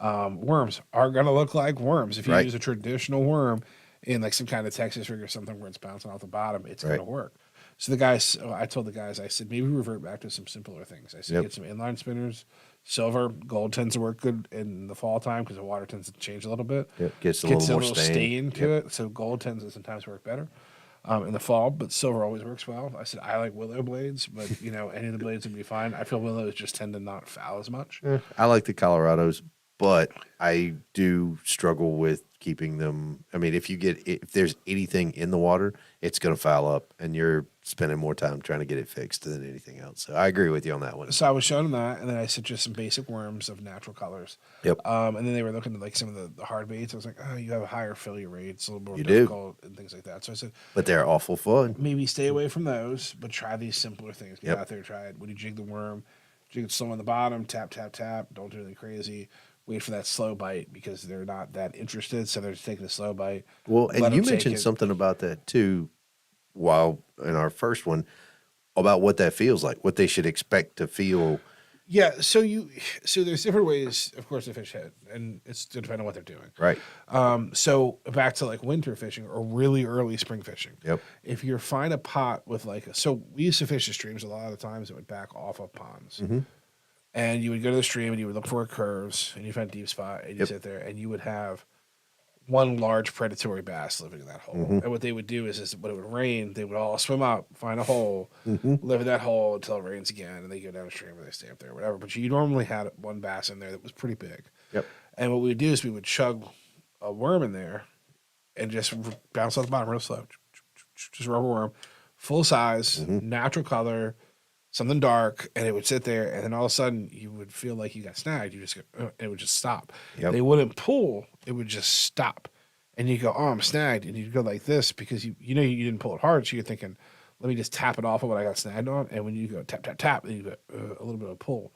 Worms are going to look like worms. If you use a traditional worm in like some kind of Texas rig or something where it's bouncing off the bottom, it's going to work. So I told the guys, I said, maybe revert back to some simpler things. I said, get some inline spinners. Silver, gold tends to work good in the fall time because the water tends to change a little bit. Yep. Gets a little more stain to it. So gold tends to sometimes work better in the fall, but silver always works well. I said, I like willow blades, but any of the blades would be fine. I feel willows just tend to not foul as much. I like the Colorados, but I do struggle with keeping them. I mean, if there's anything in the water, it's going to foul up, and you're spending more time trying to get it fixed than anything else. So I agree with you on that one. So I was showing them that, and then I said just some basic worms of natural colors. Yep. And then they were looking at like some of the hard baits. I was like, oh, you have a higher failure rate. It's a little more difficult and things like that. So I said, But they're awful fun. maybe stay away from those, but try these simpler things. Get out there, try it. When you jig the worm, jig it slow on the bottom, tap, tap, tap. Don't do anything crazy. Wait for that slow bite because they're not that interested, so they're just taking a slow bite. Well, and you mentioned something about that too, while in our first one, about what that feels like, what they should expect to feel. Yeah, so there's different ways, of course, to fish head, and it's depending on what they're doing. Right. So back to like winter fishing or really early spring fishing. Yep. If you find a pot with so we used to fish the streams a lot of the times that would back off of ponds. Mm-hmm. And you would go to the stream and you would look for curves and you find a deep spot and you sit there and you would have one large predatory bass living in that hole. Mm-hmm. And what they would do is when it would rain, they would all swim up, find a hole, Mm-hmm. live in that hole until it rains again, and they go down the stream or they stay up there or whatever. But you normally had one bass in there that was pretty big. Yep. And what we would do is we would chug a worm in there and just bounce off the bottom real slow. Just rub a worm, full size, natural color, something dark, and it would sit there, and then all of a sudden you would feel like you got snagged. You just go, and it would just stop. Yep. They wouldn't pull; it would just stop, and you go, "Oh, I'm snagged," and you'd go like this because you know you didn't pull it hard, so you're thinking, "Let me just tap it off of what I got snagged on," and when you go tap tap tap, then you go a little bit of pull.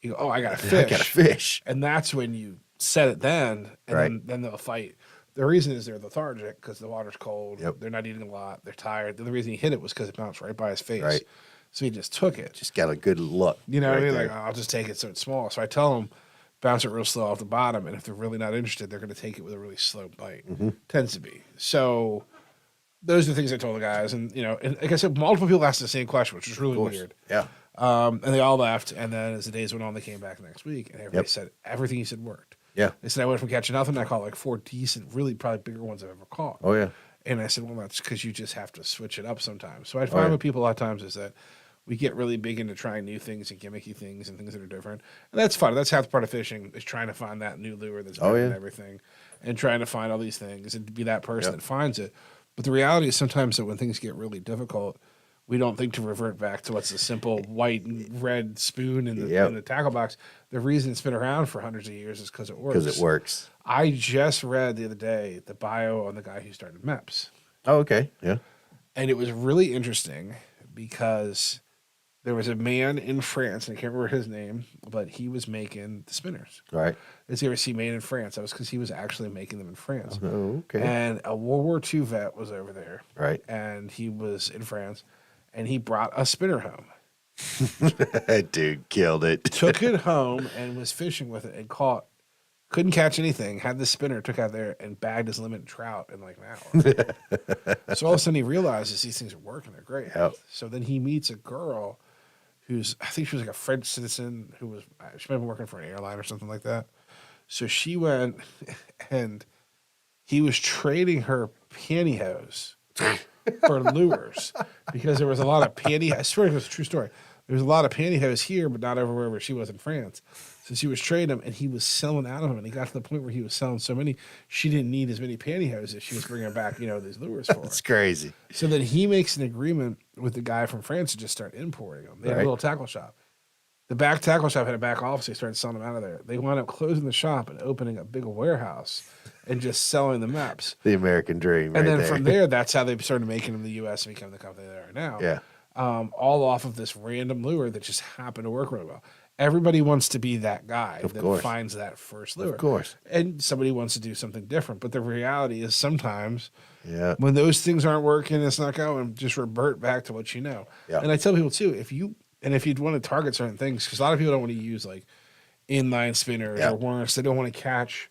You go, "Oh, I got a fish," I got a fish, and that's when you set it. Then and then they'll fight. The reason is they're lethargic because the water's cold. Yep. They're not eating a lot. They're tired. The reason he hit it was because it bounced right by his face. Right. So he just took it. just got a good look. You know what I mean? there. Like, I'll just take it so it's small. So I tell them, bounce it real slow off the bottom. And if they're really not interested, they're going to take it with a really slow bite. Tends to be. So those are the things I told the guys. And, you know, and like I said, multiple people asked the same question, which was really weird. Yeah. And they all left. And then as the days went on, they came back the next week. And everybody Yep. said everything he said worked. Yeah. They said I went from catching nothing. I caught like 4 decent, really probably bigger ones I've ever caught. Oh yeah. And I said, well, that's because you just have to switch it up sometimes. So I find with people a lot of times is that we get really big into trying new things and gimmicky things and things that are different. And that's fun. That's half the part of fishing is trying to find that new lure that's better than everything and trying to find all these things and be that person that finds it. But the reality is sometimes that when things get really difficult, we don't think to revert back to what's a simple white and red spoon in the tackle box. The reason it's been around for hundreds of years is because it works. Because it works. I just read the other day the bio on the guy who started MEPS. Oh, okay. Yeah. And it was really interesting because there was a man in France, and I can't remember his name, but he was making the spinners. Right. As you ever see made in France, that was because he was actually making them in France. Oh, okay. And a World War II vet was over there. Right. And he was in France, and he brought a spinner home. Dude killed it. Took it home and was fishing with it and caught. Couldn't catch anything. Had the spinner, took out there and bagged his limit trout in like an hour. So all of a sudden he realizes these things are working. They're great. Yep. So then he meets a girl who's, I think she was like a French citizen who was, she might have been working for an airline or something like that. So she went and he was trading her pantyhose for lures because there was a lot of pantyhose. I swear it was a true story. There was a lot of pantyhose here, but not everywhere where she was in France. So she was trading them, and he was selling out of them. And he got to the point where he was selling so many, she didn't need as many pantyhose as she was bringing back, you know, these lures for. It's crazy. So then he makes an agreement with the guy from France to just start importing them. They had a little tackle shop. The back tackle shop had a back office. They started selling them out of there. They wound up closing the shop and opening a big warehouse and just selling the MEPS. The American dream. And right then from there, that's how they started making them in the U.S. and become the company they are now. Yeah. All off of this random lure that just happened to work really well. Everybody wants to be that guy that finds that first lure. Of course. And somebody wants to do something different. But the reality is sometimes when those things aren't working, it's not going, just revert back to what you know. Yeah. And I tell people too, if you'd want to target certain things, because a lot of people don't want to use like inline spinners or worms, they don't want to catch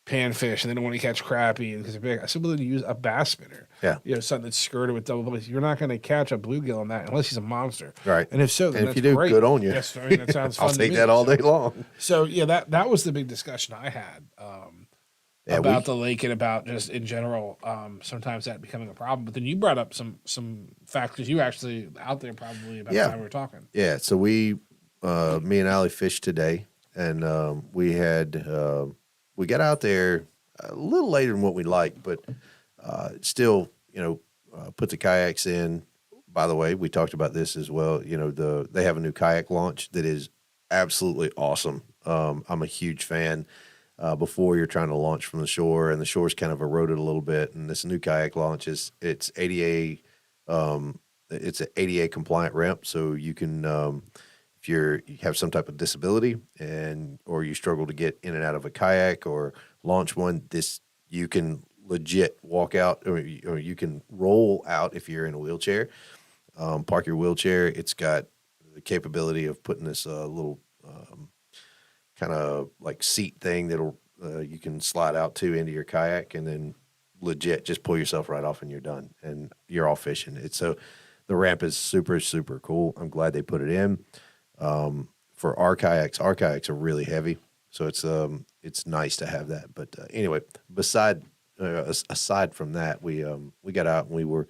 panfish and they don't want to catch crappie because they're big. I simply use a bass spinner. Yeah. You know, something that's skirted with double blades. You're not going to catch a bluegill on that unless he's a monster. Right. And if so, then and that's if you do, great. good on you. Yes, I mean, that sounds fun I'll to take me. that all day long. So yeah, that was the big discussion I had about the lake and about just in general. Sometimes that becoming a problem. But then you brought up some factors you actually out there probably about the time we were talking. Yeah. So me and Allie fished today, and we got out there a little later than what we liked, but still, put the kayaks in. By the way, we talked about this as well. You know, they have a new kayak launch that is absolutely awesome. I'm a huge fan. Before you're trying to launch from the shore, and the shore's kind of eroded a little bit, and this new kayak launch it's ADA, it's an ADA compliant ramp, so you can if you have some type of disability or you struggle to get in and out of a kayak or launch one, you can legit walk out or you can roll out if you're in a wheelchair. Park your wheelchair. It's got the capability of putting this little kind of like seat thing that'll you can slide out to into your kayak, and then legit just pull yourself right off and you're done and you're all fishing. The ramp is super, super cool. I'm glad they put it in. For our kayaks are really heavy, so it's nice to have that. But anyway, aside from that, we got out and we were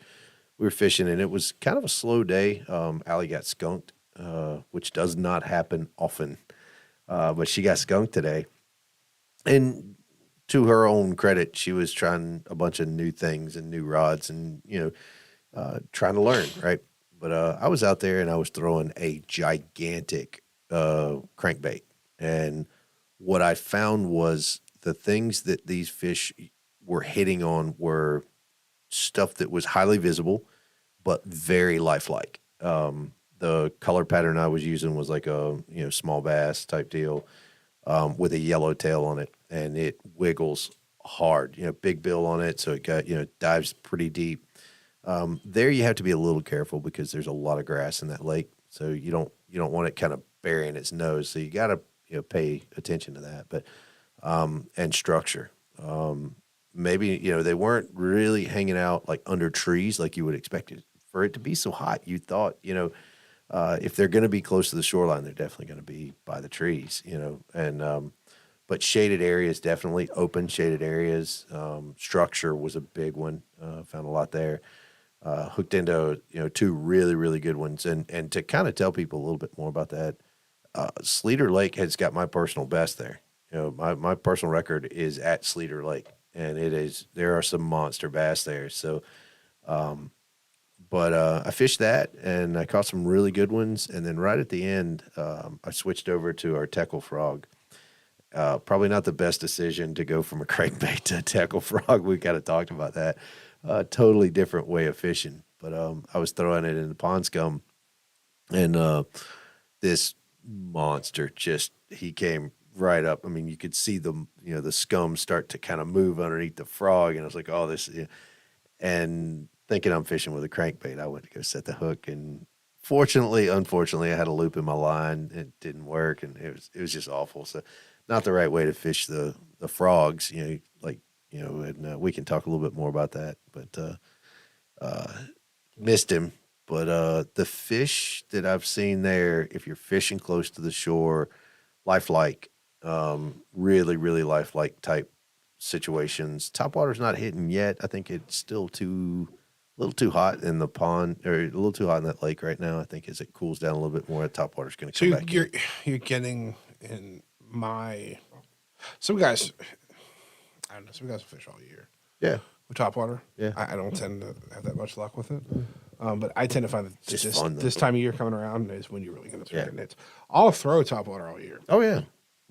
fishing, and it was kind of a slow day. Allie got skunked, which does not happen often, but she got skunked today. And to her own credit, she was trying a bunch of new things and new rods, and trying to learn, right? But I was out there and I was throwing a gigantic crankbait, and what I found was the things that these fish were hitting on were stuff that was highly visible, but very lifelike. The color pattern I was using was like a small bass type deal with a yellow tail on it, and it wiggles hard. Big bill on it, so it got dives pretty deep. There you have to be a little careful because there's a lot of grass in that lake, so you don't want it kind of burying its nose. So you got to pay attention to that, but and structure. Maybe they weren't really hanging out like under trees like you would expect it for it to be so hot. You thought if they're going to be close to the shoreline, they're definitely going to be by the trees. And but shaded areas, definitely open shaded areas. Structure was a big one. Found a lot there. Hooked into two really really good ones, and to kind of tell people a little bit more about that, Sleater Lake has got my personal best there. My personal record is at Sleater Lake, and there are some monster bass there. So, but I fished that and I caught some really good ones, and then right at the end, I switched over to our Teckle Frog. Probably not the best decision to go from a crankbait to a Teckle Frog. We kind of talked about that. Totally different way of fishing, but I was throwing it in the pond scum, and this monster he came right up. I mean, you could see the scum start to kind of move underneath the frog, and I was like, oh, this. And thinking I'm fishing with a crankbait, I went to go set the hook, and unfortunately, I had a loop in my line. It didn't work, and it was just awful. So, not the right way to fish the frogs. And we can talk a little bit more about that. But missed him. But the fish that I've seen there, if you're fishing close to the shore, lifelike, really, really lifelike type situations. Topwater's not hitting yet. I think it's still a little too hot in the pond, or a little too hot in that lake right now. I think as it cools down a little bit more, topwater's going to come back in. You're getting in some guys. I don't know. Some guys will fish all year. Yeah. With topwater. Yeah. I don't tend to have that much luck with it. But I tend to find that just fun, this time of year coming around is when you're really going to start Yeah. getting hits. I'll throw topwater all year. Oh yeah.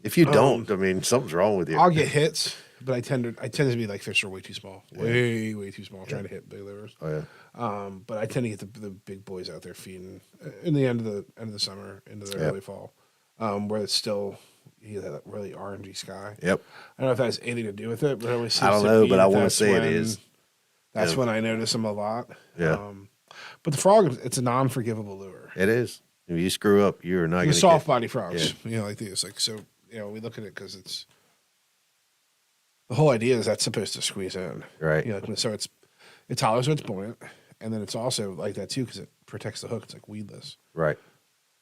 If you don't, I mean, something's wrong with you. I'll get hits, but I tend to be like fish are way too small, way too small, trying to hit big lures. Oh yeah. But I tend to get the big boys out there feeding in the end of the summer into the early fall, where it's still that really orangey sky. Yep. I don't know if that has anything to do with it, but it always seems I don't to know, be but I want to that's say it when- is. That's Yeah. when I notice them a lot. Yeah. But the frog, it's a non-forgivable lure. It is. If you screw up, you're not going The to soft body frogs, Yeah. like these. Like, so, we look at it because it's the whole idea is that's supposed to squeeze in. Right. So it's hollow, so it's buoyant. And then it's also like that too because it protects the hook. It's like weedless. Right.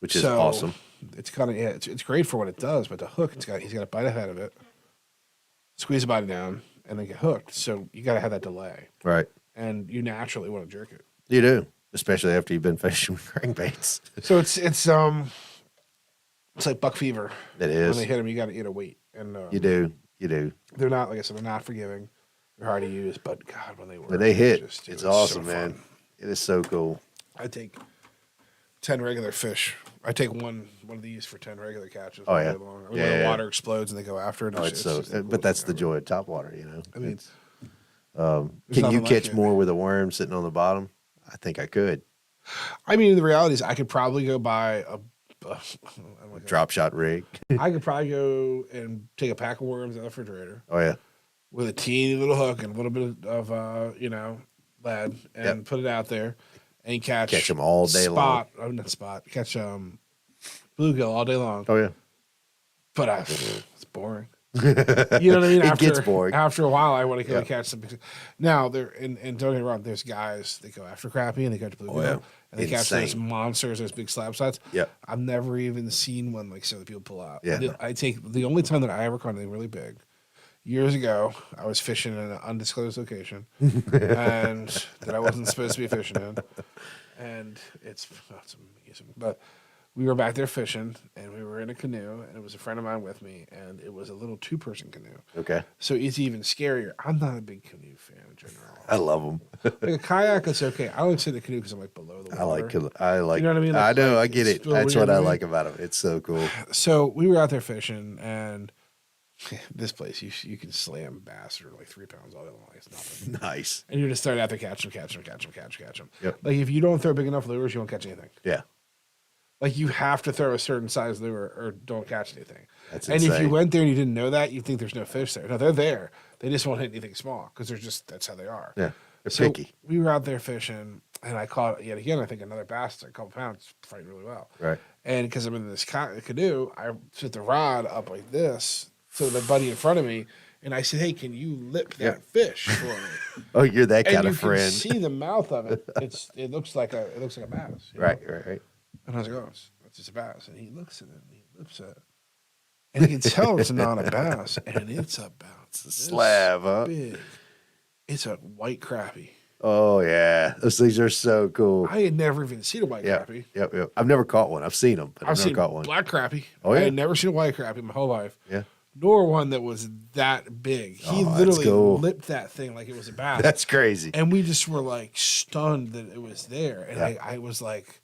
Which is So, awesome. It's kind of it's great for what it does, but the hook he's got to bite ahead of it, squeeze the body down, and then get hooked. So you got to have that delay, Right. and you naturally want to jerk it. You do, especially after you've been fishing with crankbaits. So it's like buck fever. It is. When they hit them, you got to wait, and You do. They're not, like I said, they're not forgiving. They're hard to use, but God, when they work, When they hit, it's it's so awesome, fun. man. It is so cool. I take 10 regular fish. I take one of these for 10 regular catches. Oh, all yeah. day long. Yeah, When the yeah. water explodes and they go after it. Oh, it's so. But that's the joy of topwater, I mean, It's, there's can you nothing like catch it. more with a worm sitting on the bottom? I think I could. the reality is I could probably go buy Drop shot rig. I could probably go and take a pack of worms out of the refrigerator Oh yeah. with a teeny little hook and a little bit of lead and Yep. put it out there and Catch 'em all day long. Not spot. Catch bluegill all day long. Oh yeah. But it's boring. You know what I mean? It gets boring. After a while, I want to go Yeah. catch some. Now, and don't get me wrong, there's guys that go after crappie and they catch bluegill. yeah. And they catch those Insane. monsters, those big slab sides. Yep. I've never even seen one like so that people pull out. Yeah. I take the only time that I ever caught anything really big. Years ago, I was fishing in an undisclosed location, and that I wasn't supposed to be fishing in, and it's amazing. But we were back there fishing, and we were in a canoe, and it was a friend of mine with me, and it was a little 2-person canoe. Okay. So it's even scarier. I'm not a big canoe fan in general. I love them. Like a kayak, it's okay. I only say the canoe because I'm like below the water. I like. You know what I mean? I Like, know. like, I get it's it. still That's weird what I to me. like about them. It's so cool. So we were out there fishing, and this place you can slam bass that are like 3 pounds all day long. It's nothing. Nice. And you just start out there catch them. Yep. Like if you don't throw big enough lures, you won't catch anything. Yeah. Like you have to throw a certain size lure or don't catch anything. That's and if you insane. went there and you didn't know that, you think there's no fish there. No, they're there. They just won't hit anything small because that's how they are. Yeah. They're So picky. we were out there fishing, and I caught yet again. I think another bass, a couple pounds, fighting really well. Right. And because I'm in this canoe, I set the rod up like this to the buddy in front of me, and I said, "Hey, can you lip that fish for me?" Oh, you're that And kind you of friend. can see the mouth of it. It looks like a bass. You know? Right. And I was like, "Oh, it's just a bass." And he looks at it and he lips it, and you can tell it's not a bass, and it's about It's a slab, huh? big. It's a white crappie. Oh yeah, those things are so cool. I had never even seen a white crappie. Yep. I've never caught one. I've seen them, but I've never seen caught one. black crappie. Oh, I yeah? had never seen a white crappie in my whole life. Yeah. Nor one that was that big. He Oh, that's literally cool. lipped that thing like it was a bass. That's crazy. And we just were like stunned that it was there. And Yeah. I was like,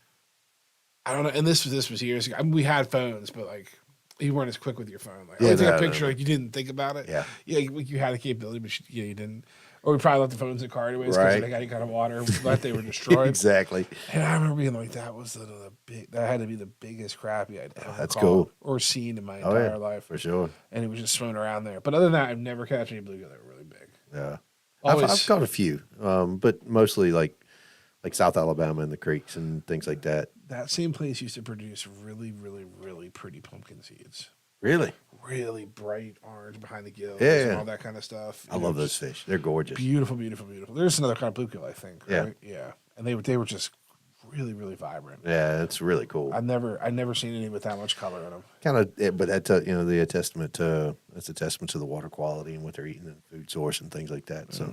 I don't know. And this was years ago. I mean, we had phones, but like you weren't as quick with your phone. Like, Yeah, I take no, a picture, no. like you didn't think about it. Yeah. Yeah, you had the capability, but you didn't. Or we probably left the phones in the car anyways because Right. they got any kind of water, but they were destroyed. Exactly. And I remember being like, that was the big. That had to be the biggest crappie I'd ever That's caught cool. or seen in my Oh, entire yeah. life. For sure. And it was just swimming around there. But other than that, I've never catch any bluegill that were really big. Yeah. Always, I've caught a few, but mostly like South Alabama and the creeks and things like that. that same place used to produce really, really, really pretty pumpkin seeds. Really? Really bright orange behind the gills Yeah. and all that kind of stuff. I love those just fish. They're gorgeous. Beautiful, beautiful, beautiful. There's another kind of bluegill, I think. Yeah. Right? Yeah. And they were just really, really vibrant. Yeah, it's really cool. I've never seen any with that much color in them. Kind of, but that's the testament to the water quality and what they're eating and food source and things like that. So,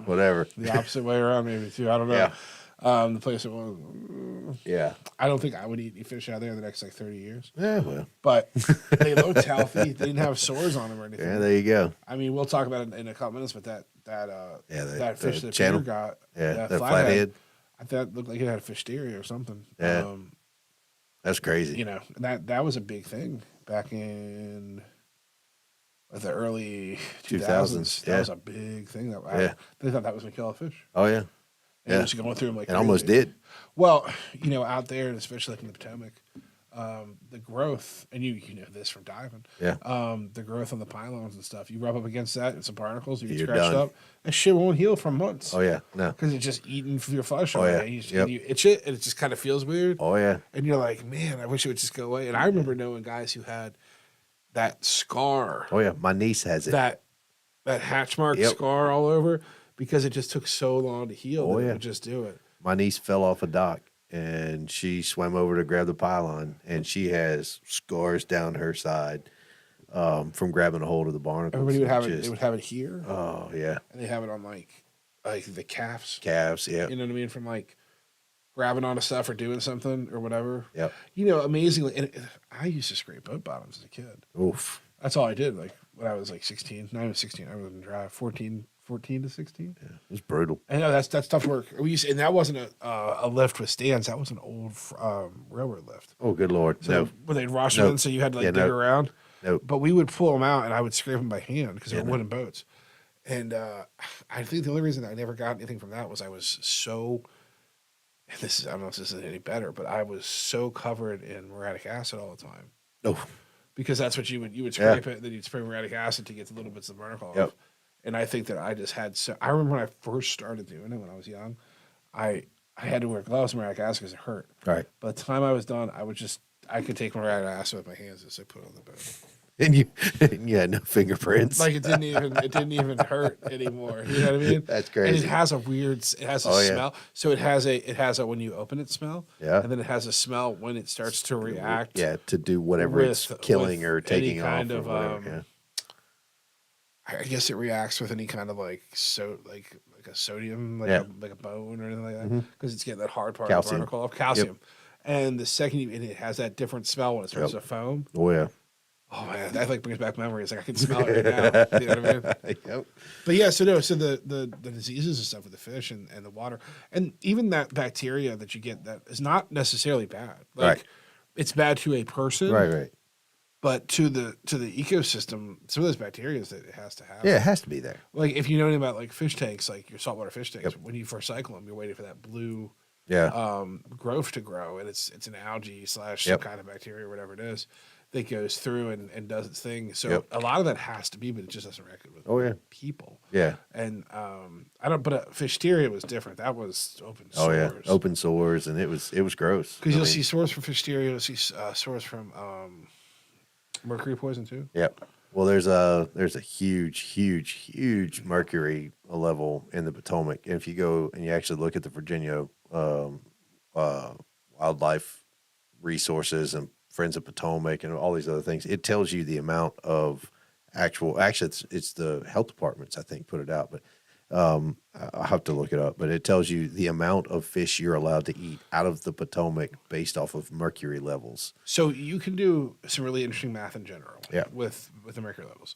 whatever. The opposite way around, maybe too. I don't know. Yeah. The place that was. Yeah. I don't think I would eat any fish out there in the next like 30 years. Yeah. Well. But they looked healthy. They didn't have sores on them or anything. Yeah. There you go. I mean, we'll talk about it in a couple minutes. But that that fish the that channel. Peter got, Yeah. that That flathead. I thought it looked like it had a fisteria or something. Yeah. That's crazy. You know, that was a big thing back in the early 2000s. That yeah. was a big thing. They thought that was gonna kill a fish. Oh yeah. And Yeah. it was going through them like It almost crazy. did. Well, out there, and especially like in the Potomac, the growth, and you know this from diving, Yeah. the growth on the pylons and stuff. You rub up against that and some barnacles, you get You're scratched done. up. That shit won't heal for months. Oh yeah. No. Because it's just eating your flesh. Oh, all yeah. day. Yep. And you itch it, and it just kind of feels weird. Oh yeah. And you're like, man, I wish it would just go away. And I remember knowing guys who had that scar, Oh yeah. My niece has it. that hatch mark Yep. scar all over, because it just took so long to heal. Oh, that it yeah. would just do it. My niece fell off a dock and she swam over to grab the pylon and she has scars down her side from grabbing a hold of the barnacles. Everybody would have it. Just- They would have it here, Oh yeah. and they have it on like the calves. Calves. Yeah. You know what I mean? From like grabbing onto stuff or doing something or whatever. Yep. Amazingly, and I used to scrape boat bottoms as a kid. Oof. That's all I did. Like when I was like 16, not even 16, I was in drive 14 to 16. Yeah. It's brutal. I know that's tough work. And that wasn't a lift with stands. That was an old railroad lift. Oh good Lord. So No. when they'd wash them No. in, so you had to like Yeah, dig no. around. Nope. But we would pull them out, and I would scrape them by hand because they Yeah, were no. wooden boats. And I think the only reason I never got anything from that was I was so. And I don't know if this is any better, but I was so covered in muriatic acid all the time. Oh. Because that's what you would scrape it, then you'd spray muriatic acid to get the little bits of barnacle off. Yep. And I think that I just had I remember when I first started doing it when I was young, I had to wear gloves with muriatic acid because it hurt. Right. By the time I was done, I could take muriatic acid with my hands as I put it on the boat. And you had no fingerprints. Like it didn't even hurt anymore. You know what I mean? That's And crazy. it has a smell. So it has a when you open it smell. Yeah. And then it has a smell when it starts to react. Yeah, to do whatever it's killing with or taking any off kind or of, whatever. I guess it reacts with any kind of like a sodium, like Yeah. a bone or anything like that, because it's getting that hard part Calcium. of the barnacle of calcium. And the second and it has that different smell when it starts to foam. Oh yeah. Oh man, that like brings back memories. Like I can smell it right now. You know what I mean? Yep. But yeah, so the diseases and stuff with the fish and the water, and even that bacteria that you get that is not necessarily bad. Like Right. it's bad to a person, Right. but to the ecosystem, some of those bacteria that it has to have. Yeah, it has to be there. Like if you know anything about like fish tanks, like your saltwater fish tanks, when you first cycle them, you're waiting for that blue Yeah. growth to grow, and it's an algae / some kind of bacteria or whatever it is that goes through and does its thing. So a lot of that has to be, but it just doesn't reckon with people. Yeah. And I don't. But Fishsteria was different. That was open Oh sores. yeah. Open sores, and it was gross. Because you'll see sores from Fishsteria. You'll see sores from mercury poison too. Yep. Well, there's a huge mercury level in the Potomac, and if you go and you actually look at the Virginia wildlife resources and Friends of Potomac and all these other things, it tells you the amount of actually it's the health departments I think put it out, but I'll have to look it up. But it tells you the amount of fish you're allowed to eat out of the Potomac based off of mercury levels. So you can do some really interesting math in general. Yeah. With the mercury levels.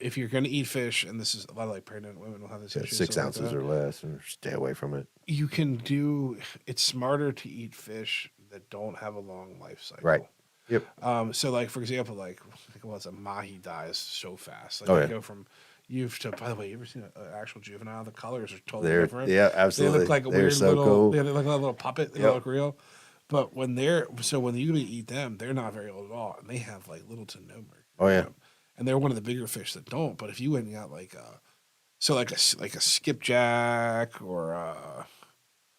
If you're going to eat fish, and this is a lot of like pregnant women will have this issue. 6 ounces or less, and stay away from it. You can do. It's smarter to eat fish that don't have a long life cycle. Right. Yep. So like for example, like what's a mahi dies so fast. Like Oh, they yeah. go from youth to. By the way, you ever seen an actual juvenile? The colors are totally They're different. yeah, absolutely. They look like a They're weird so little. cool. Yeah, they look like a little puppet. They don't look real. But when you eat them, they're not very old at all, and they have like little to no mercury. Oh, yeah. in them. And they're one of the bigger fish that don't. But if you went and got like a skipjack or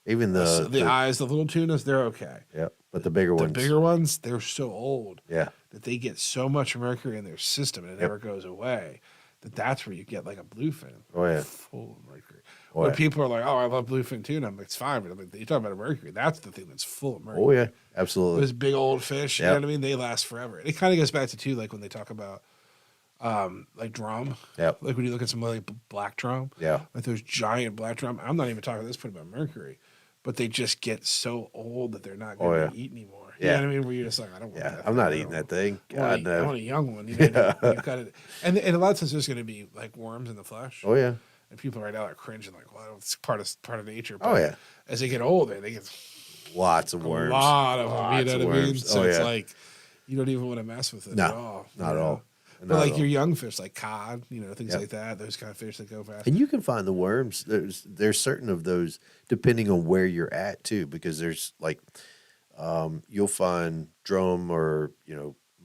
Even the eyes, the little tunas, they're okay. yeah, but the bigger The ones, bigger ones, they're so old yeah, that they get so much mercury in their system and it never goes away. That's where you get like a bluefin. Oh, yeah. Full of mercury. Oh, When yeah. people are like, "Oh, I love bluefin tuna," I'm like, "It's fine," but I'm like, you're talking about a mercury. That's the thing that's full of mercury. oh yeah, absolutely. Those big old fish, you Yep. know what I mean? They last forever. And it kind of goes back to too, like when they talk about like drum. Yep. Like when you look at some like black drum. Yeah. Like those giant black drum. I'm not even talking at this point about mercury, but they just get so old that they're not going to yeah. be eaten anymore. Yeah. You know what I mean? Where you're just like, I don't want Yeah, that. I'm not thing. eating that thing. I want, God I no. want a young one. You know, you've got it. And a lot of times there's going to be like worms in the flesh. Oh yeah. And people right now are cringing like, well, it's part of nature. Oh, But yeah. as they get older, they get Lots of worms. a lot of them. You Lots know of what I mean? worms. So Oh, it's yeah. like you don't even want to mess with it No, at all. not you at know? all. But Not like at your all. young fish, like cod, things Yep. like that, those kind of fish that go fast. And you can find the worms. There's certain of those depending on where you're at too, because there's like you'll find drum or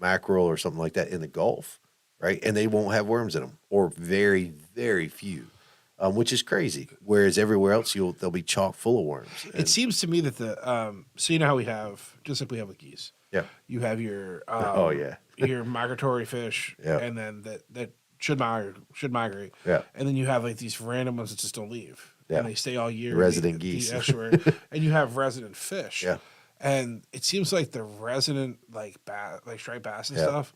mackerel or something like that in the Gulf, right? And they won't have worms in them, or very very few, which is crazy. Whereas everywhere else, they'll be chock full of worms. It seems to me that so you know how we have, just like we have with geese, Yeah. you have your Oh, yeah. your migratory fish, Yeah. and then that should migrate, Yeah. and then you have like these random ones that just don't leave, Yeah. and they stay all year. Resident the geese. estuary, and you have resident fish, Yeah. and it seems like the resident like striped bass and Yeah. stuff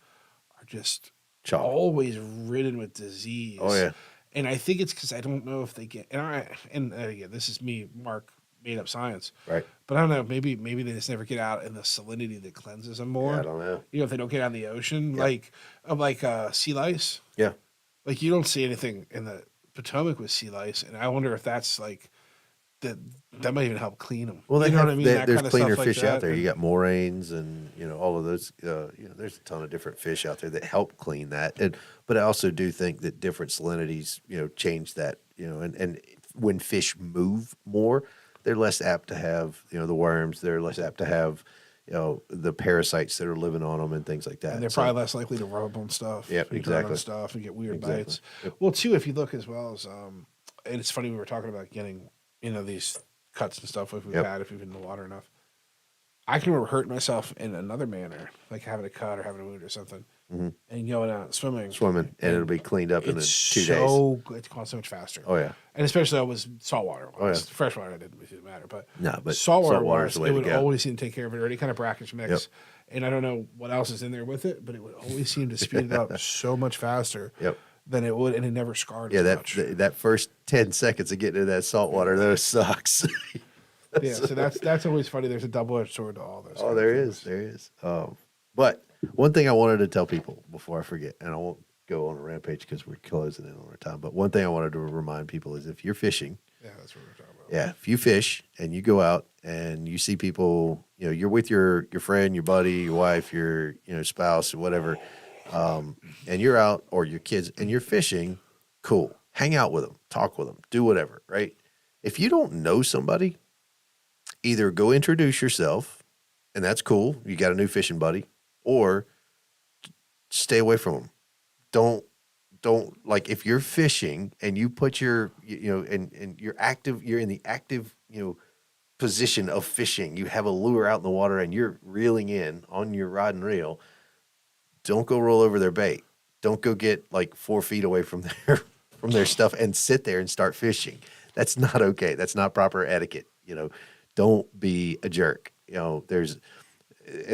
are just Chock. always ridden with disease. Oh, yeah. And I think it's because I don't know if they get and again, this is me, Mark, made up science, Right. but I don't know. Maybe they just never get out in the salinity that cleanses them more. Yeah, I don't know. If they don't get out in the ocean, Yeah. like sea lice. Yeah. Like you don't see anything in the Potomac with sea lice, and I wonder if that's like that might even help clean them. Well, you know what I mean. That there's kind of cleaner stuff fish like that. out there. You got moraines and all of those. There's a ton of different fish out there that help clean that. But I also do think that different salinities, change that. And when fish move more, they're less apt to have the worms. They're less apt to have the parasites that are living on them and things like that. And they're probably less likely to rub up on stuff. Yep, and turn on exactly. stuff and get weird Exactly. bites. Yep. Well, too, if you look as well as, and it's funny we were talking about getting, these cuts and stuff if we've Yep. had, if we've been in the water enough. I can remember hurting myself in another manner, like having a cut or having a wound or something, and going out swimming. Swimming, and it'll be cleaned up in It's 2 days. so good. It's gone so much faster. Oh yeah. And especially that was saltwater. Oh, yeah. Freshwater didn't really matter, but No, but saltwater saltwater's the way it to would go. always seem to take care of it, or any kind of brackish mix. Yep. And I don't know what else is in there with it, but it would always seem to speed it up so much faster Yep. than it would, and it never scarred Yeah, as that much. that first 10 seconds of getting into that salt water, those sucks. Yeah, so that's always funny. There's a double-edged sword to all this. Oh, there is. But one thing I wanted to tell people before I forget, and I won't go on a rampage because we're closing in on our time. But one thing I wanted to remind people is if you're fishing, Yeah, that's what we're talking about. yeah, if you fish and you go out and you see people, you're with your friend, your buddy, your wife, your spouse, or whatever, and you're out or your kids and you're fishing, cool. Hang out with them, talk with them, do whatever, right? If you don't know somebody, either go introduce yourself, and that's cool. You got a new fishing buddy, or stay away from them. Don't like if you're fishing and you put your and you're active, you're in the active position of fishing. You have a lure out in the water and you're reeling in on your rod and reel. Don't go roll over their bait. Don't go get like 4 feet away from their stuff and sit there and start fishing. That's not okay. That's not proper etiquette. Don't be a jerk. And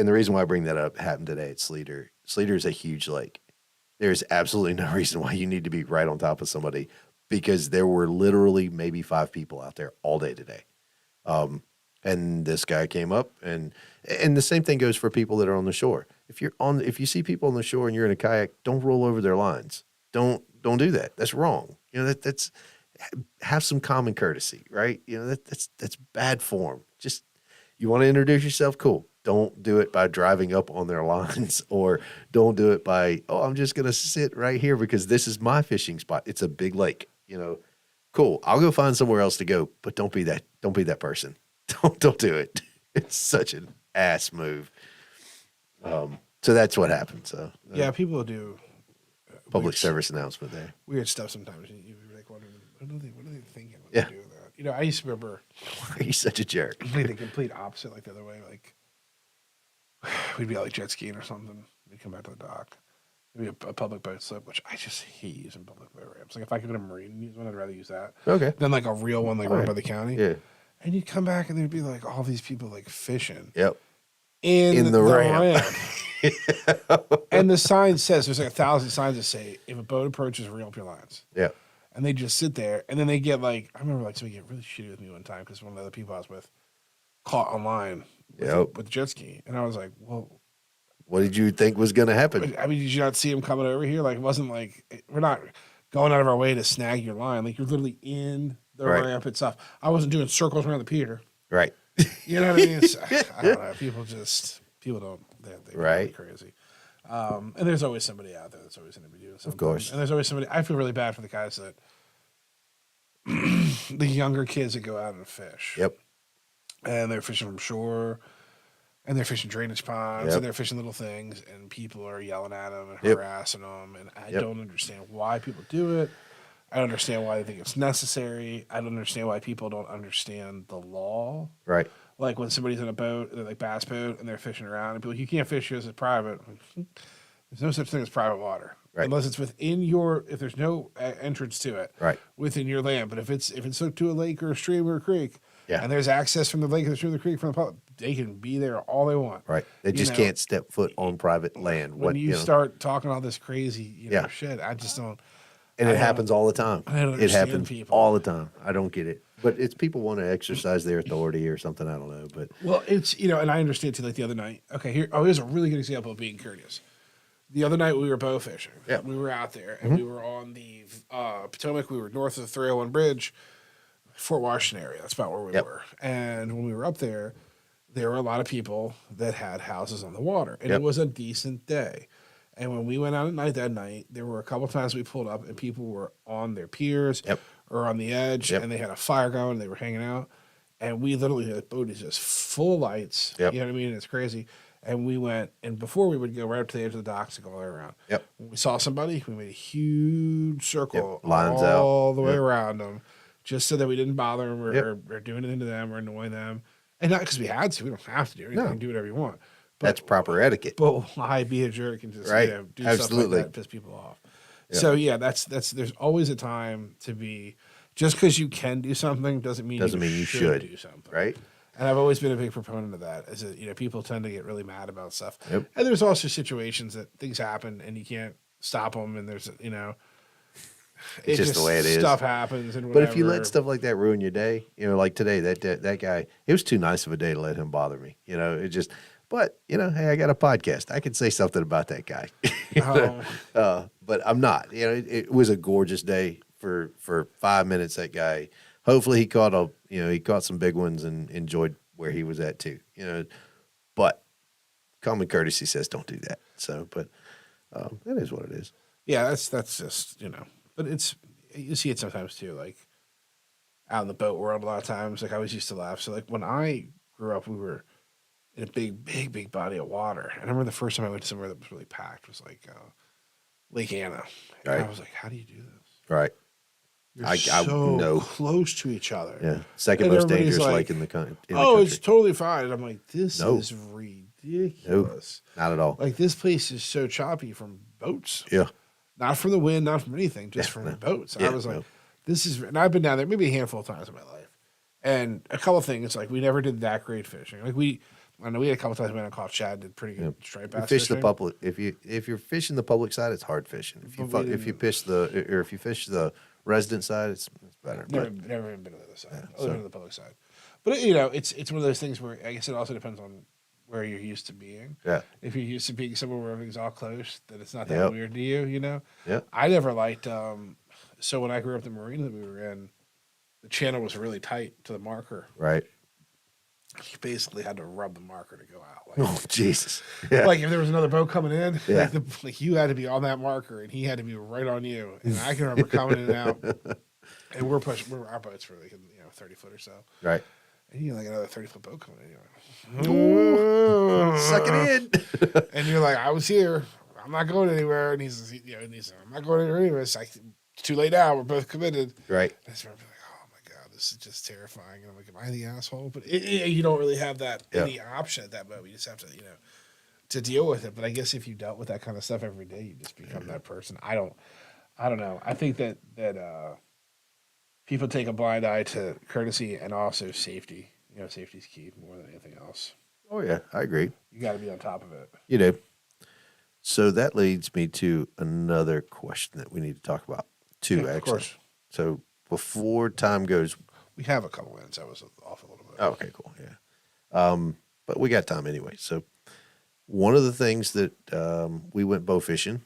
the reason why I bring that up happened today at Sleater. Sleater is a huge lake. There's absolutely no reason why you need to be right on top of somebody because there were literally maybe 5 people out there all day today. And this guy came up and the same thing goes for people that are on the shore. If you see people on the shore and you're in a kayak, don't roll over their lines. Don't do that. That's wrong. That's have some common courtesy, right? That's bad form. Just you want to introduce yourself, cool. Don't do it by driving up on their lines or don't do it by, I'm just going to sit right here because this is my fishing spot. It's a big lake, cool. I'll go find somewhere else to go, but don't be that person. Don't do it. It's such an ass move. So that's what happened. So yeah, people do public service announcement there. Weird stuff sometimes. You're like wondering, what are they thinking when Yeah. they do that? I used to remember Why are you such a jerk? the complete opposite, like the other way. Like we'd be out like jet skiing or something. We'd come back to the dock. Maybe a public boat slip, which I just hate using public boat ramps. Like if I could go to Marine and use one, I'd rather use that Okay. than like a real one like run by the county. Yeah. And you'd come back and there'd be like all these people like fishing Yep. in the ramp. And the sign says, there's like 1,000 signs that say, if a boat approaches, reel up your lines. Yeah. And they just sit there, and then they get like, I remember like somebody get really shitty with me one time because one of the other people I was with caught online with the jet ski. And I was like, well, What did you think was going to happen? I mean, did you not see him coming over here? Like, it wasn't like, we're not going out of our way to snag your line. Like, you're literally in the ramp itself. I wasn't doing circles around the pier. Right. You know what I mean? I don't know. People don't, they Right. crazy. And there's always somebody out there that's always going to be doing something. Of course. And there's always somebody, I feel really bad for the guys that, the younger kids that go out and fish. Yep. And they're fishing from shore, and they're fishing drainage ponds, Yep. and they're fishing little things, and people are yelling at them and Yep. harassing them. And I don't understand why people do it. I don't understand why they think it's necessary. I don't understand why people don't understand the law. Right. Like when somebody's in a boat, they're like bass boat, and they're fishing around, and people are like, you can't fish here, this is private. There's no such thing as private water. Right. Unless it's within if there's no entrance to it. Right. Within your land. But if it's hooked to a lake or a stream or a creek, Yeah. and there's access from the lake or the stream or the creek from the public, they can be there all they want. Right. They just can't step foot on private land. When you start talking all this crazy shit, I just don't. And it happens all the time. I don't It understand happens people. all the time. I don't get it. But it's people want to exercise their authority or something. I don't know. But Well, it's, and I understand too, like the other night. Okay, here's a really good example of being courteous. The other night we were bow fishing. Yeah. We were out there and we were on the Potomac. We were north of the 301 bridge, Fort Washington area. That's about where we were. And when we were up there were a lot of people that had houses on the water. And it was a decent day. And when we went out at night that night, there were a couple times we pulled up and people were on their piers or on the edge and they had a fire going and they were hanging out. And we literally, the boat is just full of lights. Yep. You know what I mean? It's crazy. And we went, and before we would go right up to the edge of the docks and go all the way around. Yep. When we saw somebody, we made a huge circle Lines all out. the way around them, just so that we didn't bother them or do anything to them or annoy them. And not because we had to. We don't have to do anything. Do whatever you want. But, that's proper etiquette. But why be a jerk and just do Absolutely. stuff like that and piss people off? Yeah. So that's there's always a time to be. Just because you can do something doesn't mean you should do something. Right. And I've always been a big proponent of that. Is that people tend to get really mad about stuff. Yep. And there's also situations that things happen and you can't stop them. And there's It's just the way it is. Stuff happens and But whatever. if you let stuff like that ruin your day, like today, that guy, it was too nice of a day to let him bother me. It just, but hey, I got a podcast. I can say something about that guy. But I'm not. It was a gorgeous day for 5 minutes. That guy, hopefully he caught some big ones and enjoyed where he was at too. But common courtesy says don't do that. So, but that is what it is. Yeah, that's just but you see it sometimes too, like out in the boat world. A lot of times, like I always used to laugh. So like when I grew up, we were in a big body of water. And I remember the first time I went to somewhere that was really packed was like Lake Anna. And Right. I was like, how do you do this? Right. You're I so know. close to each other. Yeah. Second And most everybody's dangerous like, lake in the country. It's totally fine. And I'm like, this No. is ridiculous. Not at all. Like this place is so choppy from boats. Yeah. Not from the wind, not from anything, just from boats. And I was like, this is, and I've been down there maybe a handful of times in my life. And a couple of things, like we never did that great fishing. Like I know we had a couple of times we went and caught shad, did pretty good striped bass Fish the fishing. public. If you're fishing the public side, it's hard fishing. If you fish the resident side, it's better. Never even been to the other side, other than the public side. But it's one of those things where I guess it also depends on where you're used to being. Yeah. If you're used to being somewhere where everything's all close, then it's not that weird to you. Yeah. I never liked. So when I grew up, the marina that we were in, the channel was really tight to the marker. Right. You basically had to rub the marker to go out. Like, Oh Jesus. Yeah. like if there was another boat coming in, Yeah. like you had to be on that marker, and he had to be right on you. And I can remember coming in and out, and our boats were like 30 foot or so. Right. And you like another 30-foot boat coming in. You're like, Suck it in. and you're like, I was here. I'm not going anywhere. And he's I'm not going anywhere anyway. It's like, it's too late now. We're both committed. Right. And I just remember like, oh my God, this is just terrifying. And I'm like, am I the asshole? But you don't really have any option at that moment. You just have to, to deal with it. But I guess if you dealt with that kind of stuff every day, you just become that person. I don't know. I think that people take a blind eye to courtesy and also safety. Safety's key more than anything else. Oh yeah, I agree. You got to be on top of it. You do. So that leads me to another question that we need to talk about. Two, actually. Of course. So before time goes, we have a couple minutes. I was off a little bit. Oh, okay, cool. Yeah. But we got time anyway. So one of the things that we went bow fishing.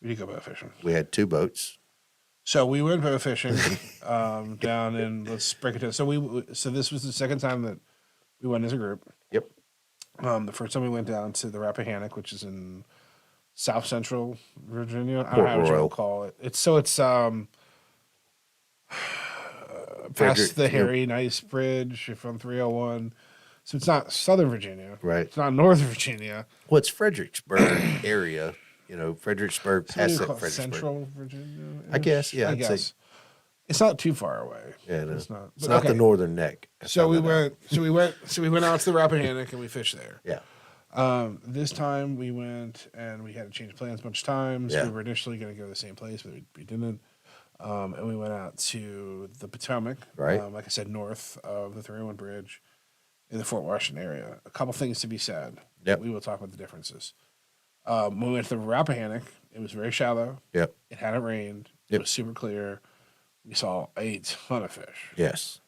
We did go bow fishing. We had 2 boats. So we went bow fishing down in, let's break it down. So this was the second time that we went as a group. Yep. The first time we went down to the Rappahannock, which is in South Central Virginia. I don't know how you call it. It's past the Harry Nice Bridge from 301. So it's not Southern Virginia. Right. It's not Northern Virginia. Well, it's Fredericksburg area. Fredericksburg, past that Fredericksburg. Central Virginia? I guess, yeah. I guess. It's not too far away. Yeah, no. It's not. It's not the northern neck. So we went out to the Rappahannock and we fished there. Yeah. This time we went and we had to change plans a bunch of times. Yeah. We were initially going to go to the same place, but we didn't. And we went out to the Potomac, right? Like I said, north of the 301 Bridge in the Fort Washington area. A couple things to be said. Yep. We will talk about the differences. When we went to the Rappahannock, it was very shallow. Yep. It hadn't rained. Yep. It was super clear. We saw a ton of fish. Yes.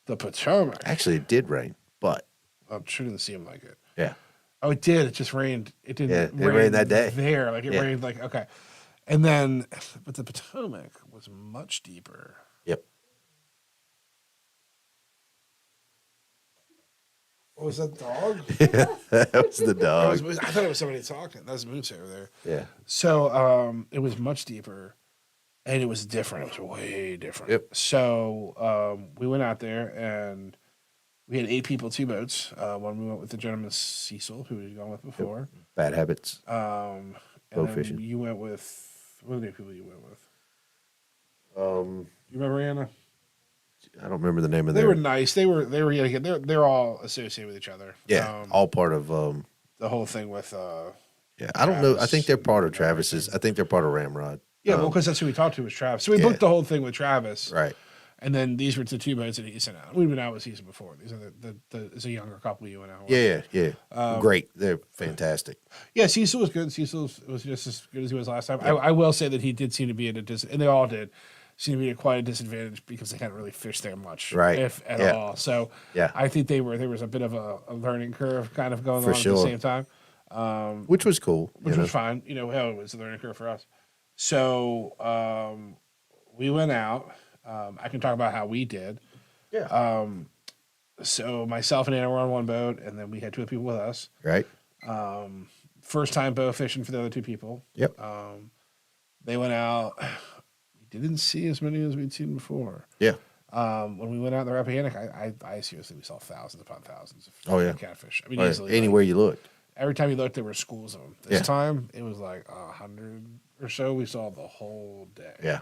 The Potomac. Actually, it did rain, but I sure didn't see him like it. Yeah. Oh, it did. It just rained. It didn't. Yeah, it rained that day. There, like it rained. Like okay, and then, but the Potomac was much deeper. Yep. What was that dog? That was the dog. I thought it was somebody talking. That was Moose over there. Yeah. So it was much deeper, and it was different. It was way different. Yep. So we went out there, and we had 8 people, 2 boats. One we went with the gentleman Cecil, who we'd gone with before. Bad habits. And Bow then fishing. you went with, what are the people you went with? You remember Anna? I don't remember the name of They were nice. They were they're all associated with each other. Yeah, all part of the whole thing with yeah, I don't know. I think they're part of Travis's. I think they're part of Ramrod. Yeah, well, because that's who we talked to was Travis. So we booked the whole thing with Travis. Right. And then these were the 2 boats that he sent out. We've been out with season before. These are it's a younger couple you went out with. Yeah. Great. They're fantastic. Yeah, Cecil was good. Cecil was just as good as he was last time. I will say that he did seem to be at a and they all did seem to be at quite a disadvantage because they hadn't really fished there much, Right. if at all. So Yeah. I think there was a bit of a learning curve kind of going For on sure. at the same time. Which was cool. Which was fine. You know, hell, it was a learning curve for us. So we went out. I can talk about how we did. Yeah. So myself and Anna were on one boat, and then we had 2 people with us. Right. First time bow fishing for the other 2 people. Yep. They went out. We didn't see as many as we'd seen before. Yeah. When we went out in the Rappahannock, I seriously, we saw thousands upon thousands of catfish. I mean, easily. Anywhere you looked. Every time you looked, there were schools of them. This time, it was like 100 or so. We saw the whole day. Yeah.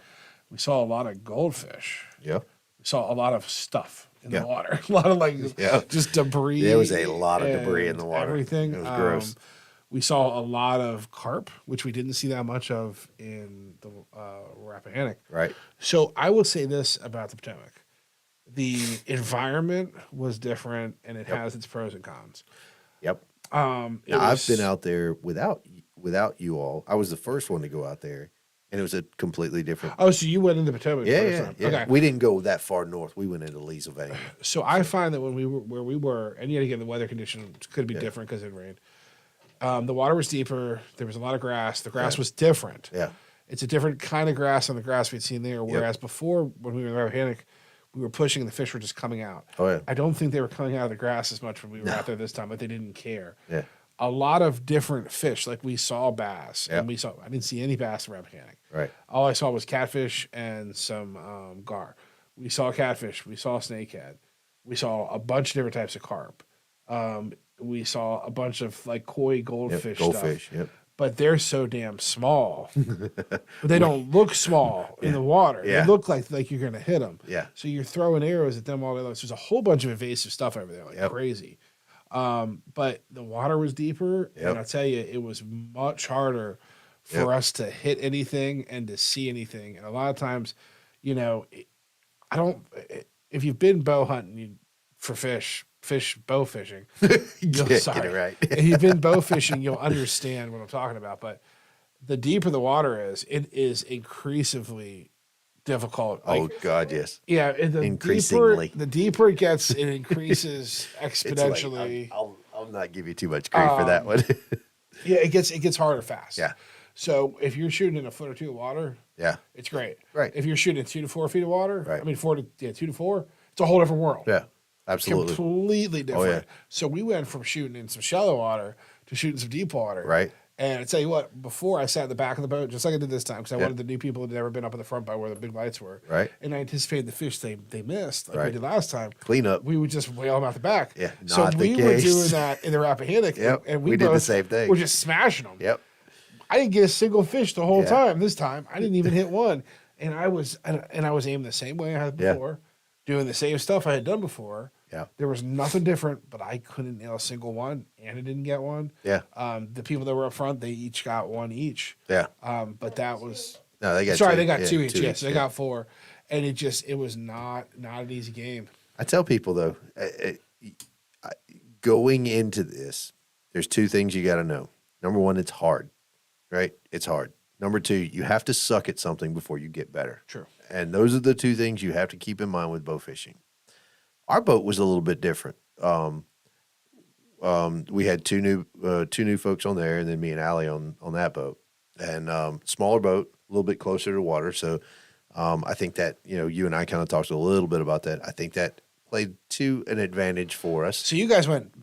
We saw a lot of goldfish. Yeah. We saw a lot of stuff in the water. A lot of just debris. There was a lot of debris in the water. Everything. It was gross. We saw a lot of carp, which we didn't see that much of in the Rappahannock. Right. So I will say this about the Potomac. The environment was different, and it has its pros and cons. Yep. I've been out there without you all. I was the first one to go out there, and it was a completely different. Oh, so you went into Potomac? Yeah. Okay. We didn't go that far north. We went into Leesylvania. So I find that when we were where we were, and yet again the weather conditions could be different because it rained. The water was deeper. There was a lot of grass. The grass was different. Yeah. It's a different kind of grass than the grass we'd seen there. Whereas before, when we were in the Rappahannock, we were pushing and the fish were just coming out. Oh, yeah. I don't think they were coming out of the grass as much when we were out there this time, but they didn't care. Yeah. A lot of different fish. Like we saw bass, Yep. and I didn't see any bass in Rappahannock. Right. All I saw was catfish and some gar. We saw catfish. We saw snakehead. We saw a bunch of different types of carp. We saw a bunch of like koi goldfish Goldfish. stuff. Yep. But they're so damn small. But they don't look small in the water. Yeah. They look like you're going to hit them. Yeah. So you're throwing arrows at them all day long. So there's a whole bunch of invasive stuff over there, like crazy. But the water was deeper, and I'll tell you, it was much harder for us to hit anything and to see anything. And a lot of times, you know, if you've been bow hunting for bow fishing, Get it right. if you've been bow fishing, you'll understand what I'm talking about. But the deeper the water is, it is increasingly difficult. Oh God, yes. Yeah, and Increasingly. the deeper it gets, it increases It's like, exponentially. I'll not give you too much grief for that one. Yeah, it gets harder fast. Yeah. So if you're shooting in a foot or 2 of water, Yeah. it's great. Right. If you're shooting in 2 to 4 feet of water, Right. I mean 2 to 4, it's a whole different world. Yeah. Absolutely. Completely different. yeah. So we went from shooting in some shallow water to shooting some deep water. Right. And I tell you what, before I sat in the back of the boat, just like I did this time, because I wanted the new people who'd never been up in the front by where the big lights were. Right. And I anticipated the fish they missed, like we Right. did last time. Clean up. We would just whale them out the back. Yeah, So not the we were case. doing that in the Rappahannock. Yep, And we did the same thing. We're just smashing them. Yep. I didn't get a single fish the whole Yeah. time. This time, I didn't even hit one. And I was aiming the same way I had Yeah. before, doing the same stuff I had done before. Yeah. There was nothing different, but I couldn't nail a single one. Anna didn't get one. Yeah. The people that were up front, they each got one each. Yeah. But that was No, they got sorry, two. they got Yeah, two each. two Yeah, each, so they yeah. got 4, and it was not an easy game. I tell people though, going into this, there's 2 things you got to know. Number 1, it's hard, right? It's hard. Number 2, you have to suck at something before you get better. True. And those are the 2 things you have to keep in mind with bow fishing. Our boat was a little bit different. We had two new folks on there, and then me and Allie on that boat. And smaller boat, a little bit closer to water. So I think that you and I kind of talked a little bit about that. I think that played to an advantage for us. So you guys went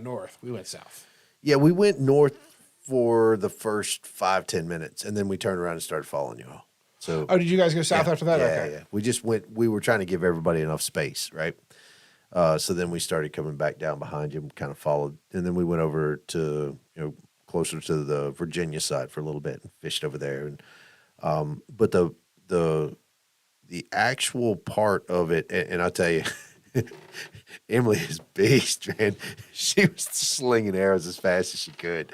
north. We went south. Yeah, we went north for the first 5-10 minutes, and then we turned around and started following you all. So Oh, did you guys go south after that? Yeah, Okay. yeah. We just went. We were trying to give everybody enough space, right? So then we started coming back down behind you, and kind of followed, and then we went over to closer to the Virginia side for a little bit and fished over there. And but the actual part of it, and I'll tell you, Emily is beast, man. She was slinging arrows as fast as she could.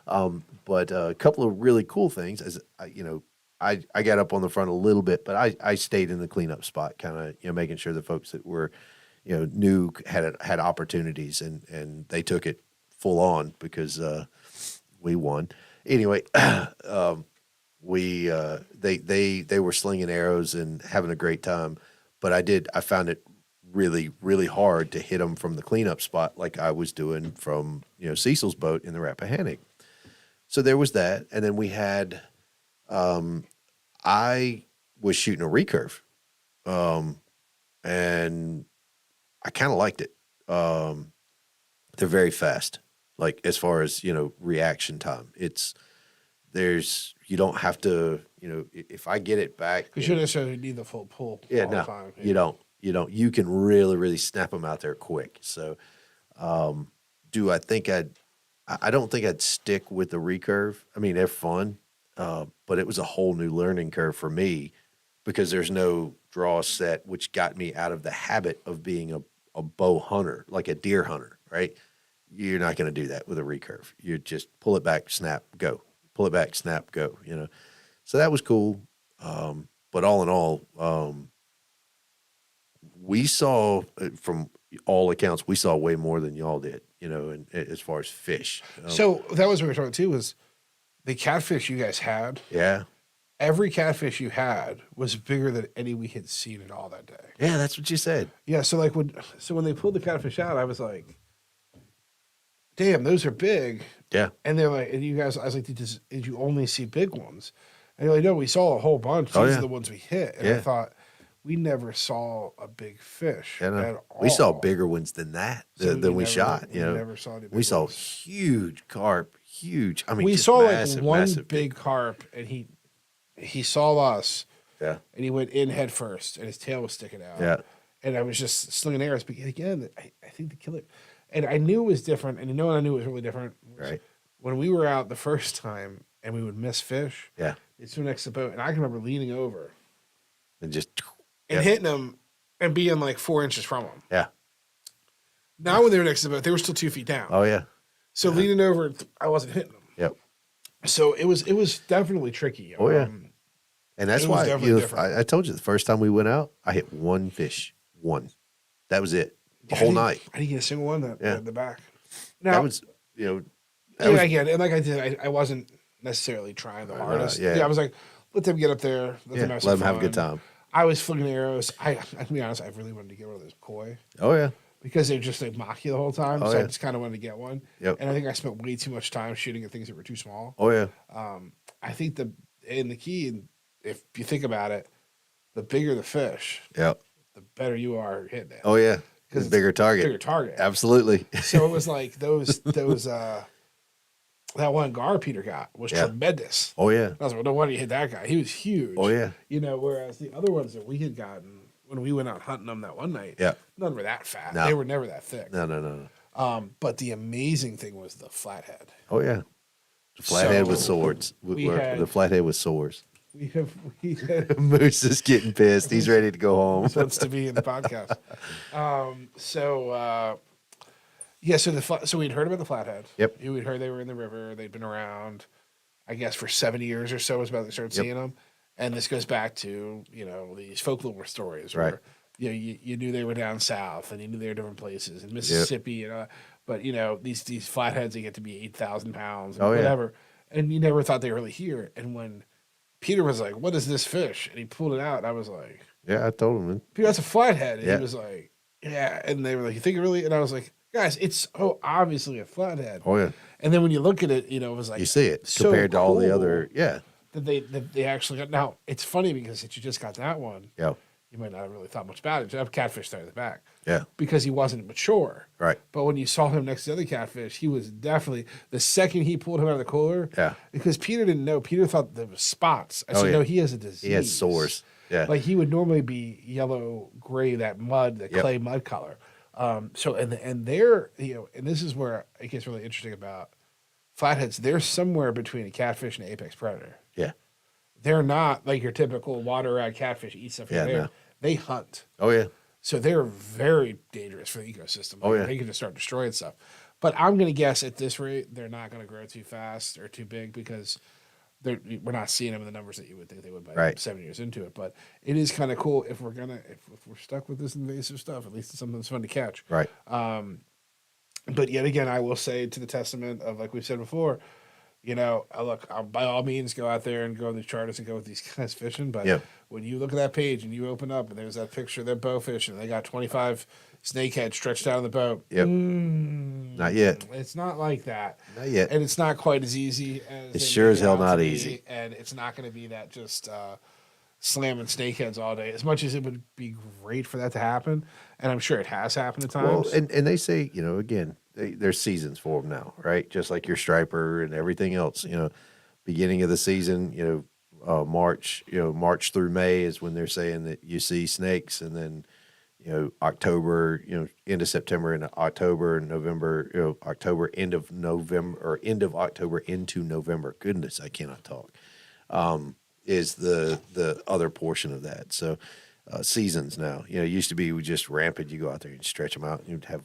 But a couple of really cool things, as I got up on the front a little bit, but I stayed in the cleanup spot, kind of, making sure the folks that were, knew had opportunities, and they took it full on because we won. Anyway, they were slinging arrows and having a great time, but I found it really, really hard to hit them from the cleanup spot like I was doing from, Cecil's boat in the Rappahannock. So there was that. And then we had, I was shooting a recurve, and I kind of liked it. They're very fast, like as far as, reaction time. You don't have to, if I get it back. You shouldn't necessarily need the full pull Yeah, all no, the time. you don't. You can really, really snap them out there quick. So, do I think I don't think I'd stick with the recurve. I mean, they're fun, but it was a whole new learning curve for me because there's no draw set, which got me out of the habit of being a bow hunter, like a deer hunter, right? You're not going to do that with a recurve. You just pull it back, snap, go. Pull it back, snap, go, So that was cool. But all in all, we saw, from all accounts, we saw way more than y'all did, and as far as fish. So that was what we were talking too, was the catfish you guys had. Yeah. Every catfish you had was bigger than any we had seen at all that day. Yeah, that's what you said. Yeah, so when they pulled the catfish out, I was like, damn, those are big. Yeah. And they're like, and you guys, I was like, did you only see big ones? And you're like, no, we saw a whole bunch. These are the ones we hit. And I thought, we never saw a big fish at all. We saw bigger ones than that, than we shot. We never saw any big we saw ones. huge carp, huge. I mean, we just saw massive, like one massive big carp, and he saw us. Yeah. And he went in head first, and his tail was sticking out. Yeah. And I was just slinging arrows. But again, I think the killer, and I knew it was different, and I knew it was really different. Right. When we were out the first time, and we would miss fish. Yeah. They'd swim next to the boat, and I can remember leaning over And just. and hitting them and being like 4 inches from them. Yeah. Now when they were next to the boat, they were still 2 feet down. Oh, yeah. So leaning over, I wasn't hitting them. Yep. So it was definitely tricky. Oh, yeah. And that's it was why definitely different. I told you the first time we went out, I hit one fish. One. That was it. The whole night. I didn't get a single one in the back. Now, That was, again, and like I did, I wasn't necessarily trying the hardest. yeah. I was like, let them get up there. Let them have a good time. I was flinging arrows. To be honest, I really wanted to get one of those koi. Oh, yeah. Because they just like mock you the whole time. Oh, so yeah. I just kind of wanted to get one. Yep. And I think I spent way too much time shooting at things that were too small. Oh, yeah. I think the key, if you think about it, the bigger the fish, Yep. the better you are hitting it. Oh, yeah. Because It's bigger target. Bigger target. Absolutely. So it was like those that one gar Peter got was tremendous. Oh, yeah. I was like, no wonder you hit that guy. He was huge. Oh, yeah. Whereas the other ones that we had gotten when we went out hunting them that one night, none were that fat. No. They were never that thick. No. But the amazing thing was the flathead. Oh, yeah. The flathead with swords. The flathead with swords. We have Moose is getting pissed. He's ready to go home. He wants to be in the podcast. So we'd heard about the flathead. Yep. We'd heard they were in the river. They'd been around, I guess, for 7 years or so. Was about they started seeing them. And this goes back to these folklore stories, Right? Where you knew they were down south, and you knew they were different places in Mississippi, but these flatheads, they get to be 8,000 pounds and whatever, and you never thought they were really here. And when Peter was like, "What is this fish?" and he pulled it out, and I was like, Yeah, I told him. "Peter, that's a flathead." And he was like, "Yeah," and they were like, "You think it really?" And I was like, "Guys, it's obviously a flathead." Oh, yeah. And then when you look at it, it was like You see it so compared to all the cool other. Yeah. that they actually got. Now it's funny because if you just got that one, Yeah. you might not have really thought much about it. You have catfish there in the back, Yeah. because he wasn't mature. Right. But when you saw him next to the other catfish, he was definitely the second he pulled him out of the cooler. Yeah. Because Peter didn't know. Peter thought there was spots. I said, yeah. no, he has a disease. He has sores. Yeah. Like he would normally be yellow, gray, that mud, the clay mud color. So and they're and this is where it gets really interesting about flatheads. They're somewhere between a catfish and an apex predator. Yeah. They're not like your typical water rat catfish, eat stuff from there. No. They hunt. Oh, yeah. So they're very dangerous for the ecosystem. Oh, yeah. They can just start destroying stuff. But I'm going to guess at this rate, they're not going to grow too fast or too big because we're not seeing them in the numbers that you would think they would by Right. 7 years into it. But it is kind of cool if we're stuck with this invasive stuff. At least it's something that's fun to catch. Right. But yet again, I will say to the testament of, like we've said before, look, by all means, go out there and go on these charters and go with these guys fishing. But Yep. when you look at that page and you open up and there's that picture of their bow fishing, they got 25 snakeheads stretched out on the boat. Yep. Not yet. It's not like that. Not yet. And it's not quite as easy as It's they sure make as it hell out to not be, easy. And it's not going to be that just slamming snakeheads all day. As much as it would be great for that to happen, and I'm sure it has happened at times. Well, and they say, again, there's seasons for them now, right? Just like your striper and everything else. Beginning of the season, March through May is when they're saying that you see snakes, and then October, end of September and October and November, October, end of November, or end of October into November. Goodness, I cannot talk. Is the other portion of that. So seasons now, it used to be we just rampant. You go out there and stretch them out, and you'd have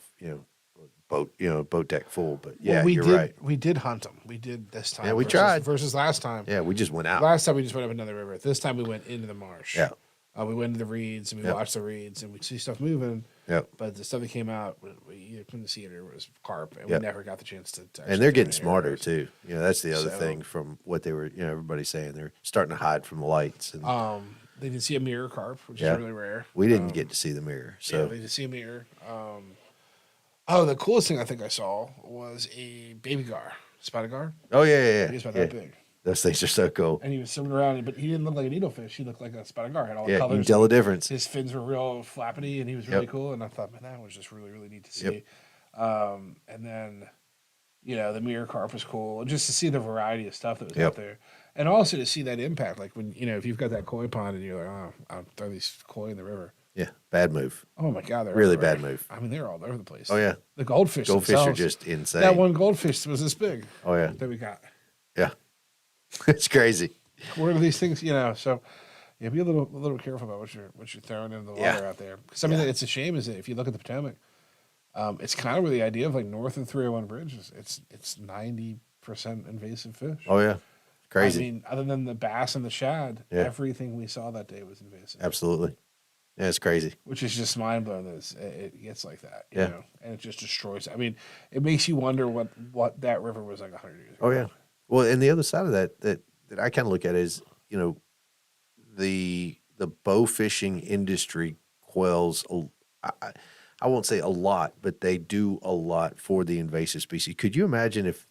boat deck full. But yeah, we you're did, right. We did hunt them. We did this time. Yeah, we versus, tried. versus last time. Yeah, we just went out. Last time we just went up another river. This time we went into the marsh. Yeah. We went into the reeds and we Yep. watched the reeds and we see stuff moving. Yep. But the stuff that came out, we either couldn't see it or it was carp, and Yep. we never got the chance to And they're getting actually smarter arrows. too. That's the other So- thing from what they were, everybody's saying they're starting to hide from the lights. And They did see a mirror carp, which Yeah. is really rare. we didn't get to see the mirror. Yeah, So they did see a mirror. The coolest thing I think I saw was a baby gar, spotted gar. oh yeah, He was about yeah. that big. Those things are so cool. And he was swimming around, but he didn't look like a needlefish. He looked like a spotted gar. Had all the Yeah, you colors. can tell the difference. His fins were real flappity, and he was really Yep. cool. And I thought, man, that was just really, really neat to see. Yep. And then, the mirror carp was cool, and just to see the variety of stuff that was Yep. out there, and also to see that impact. Like when if you've got that koi pond and you're like, oh, I'll throw these koi in the river. Yeah, bad move. Oh my god, they're Really everywhere. bad move. I mean, they're all over the place. Oh yeah, The goldfish. goldfish are themselves. just insane. That one goldfish was this big. Oh yeah, That we got. yeah. It's crazy. Where are these things? So yeah, be a little careful about what you're throwing into the water Yeah. out there. Because I mean, Yeah. it's a shame is that if you look at the Potomac, it's kind of where the idea of like north of 301 Bridge is. It's 90% invasive fish. Oh yeah, crazy. I mean, other than the bass and the shad, Yeah. everything we saw that day was invasive. Absolutely. Yeah, it's crazy. Which is just mind blowing that it gets like that. You Yeah. know? And it just destroys. I mean, it makes you wonder what that river was like 100 years ago. Oh yeah. Well, and the other side of that I kind of look at is, the bow fishing industry quells. I won't say a lot, but they do a lot for the invasive species. Could you imagine if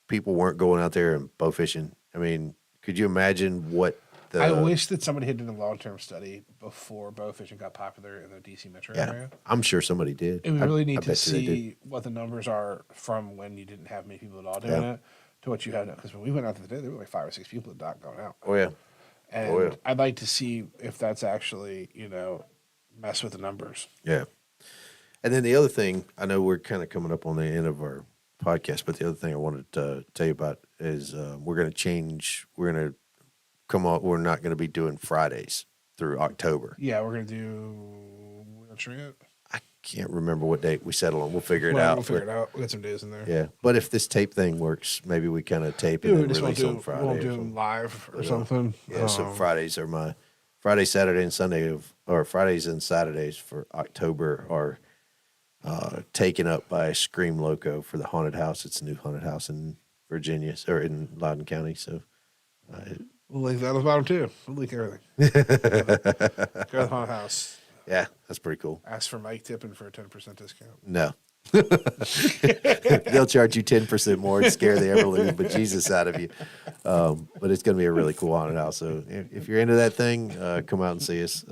people weren't going out there and bow fishing? I mean, could you imagine what the? I wish that somebody had done a long term study before bow fishing got popular in the DC metro Yeah, area. I'm sure somebody did. And we I- really I need to bet you they did. see what the numbers are from when you didn't have many people at all doing Yeah. it to what you had. Because when we went out the day, there were like 5 or 6 people at dock going out. Oh yeah. And Oh, yeah. I'd like to see if that's actually, mess with the numbers. Yeah. And then the other thing, I know we're kind of coming up on the end of our podcast, but the other thing I wanted to tell you about is we're going to change. We're going to come out. We're not going to be doing Fridays through October. Yeah, we're going to do wheelchair yet? I can't remember what date we settle on. We'll figure it Well, out. we'll figure but- it out. We'll get some days in there. Yeah. But if this tape thing works, maybe we kind of tape Yeah, and we then just won't release do, on Friday. won't or do something. them live or Yeah. something. Yeah, so Fridays are my Saturday, and Saturdays for October are taken up by Scream Loco for the haunted house. It's a new haunted house in Virginia or in Loudoun County. So We'll leak that at the bottom too. We'll leak everything. Go to the haunted house. yeah, that's pretty cool. Ask for Mike Tippin for a 10% discount. No. They'll charge you 10% more and scare the ever-living bejesus out of you. But it's going to be a really cool haunted house. So if you're into that thing, come out and see us.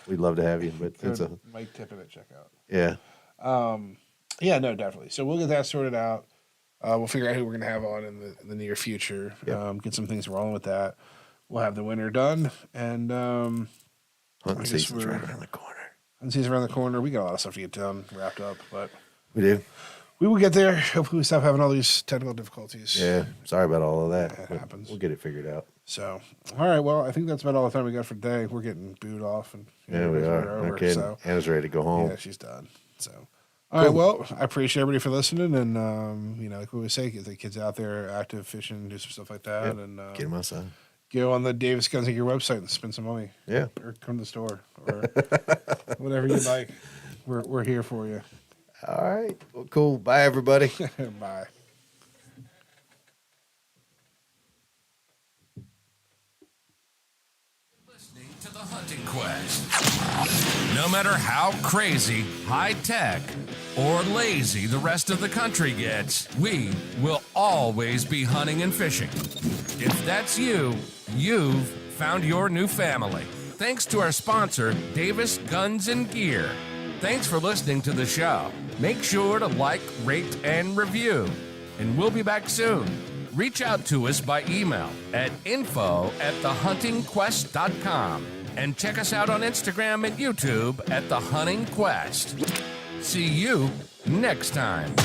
We'd love to have you. But Go it's to Mike Tippin at checkout. yeah. Yeah, no, definitely. So we'll get that sorted out. We'll figure out who we're going to have on in the near future. Yep. Get some things rolling with that. We'll have the winter done, and Hunting I guess season's we're- right around the corner. season around the corner. We got a lot of stuff to get done, wrapped up, but We do. we will get there. Hopefully, we stop having all these technical difficulties. Yeah. Sorry about all of that. It but happens. We'll get it figured out. So, all right. Well, I think that's about all the time we got for today. We're getting booed off, and Yeah, we are. over, No kidding. so Anna's ready to go home. yeah, she's done. So, All right. Well, I appreciate everybody for listening, and like we always say, get the kids out there, active fishing, do some stuff like that, and Get them outside. go on the Davis Guns Gear website and spend some money. Yeah. Or come to the store or whatever you like. We're here for you. All right. Well, cool. Bye, everybody. Bye. Listening to the Hunting Quest. No matter how crazy, high tech, or lazy the rest of the country gets, we will always be hunting and fishing. If that's you, you've found your new family. Thanks to our sponsor, Davis Guns and Gear. Thanks for listening to the show. Make sure to like, rate, and review. And we'll be back soon. Reach out to us by email at info@thehuntingquest.com. And check us out on Instagram and YouTube at The Hunting Quest. See you next time.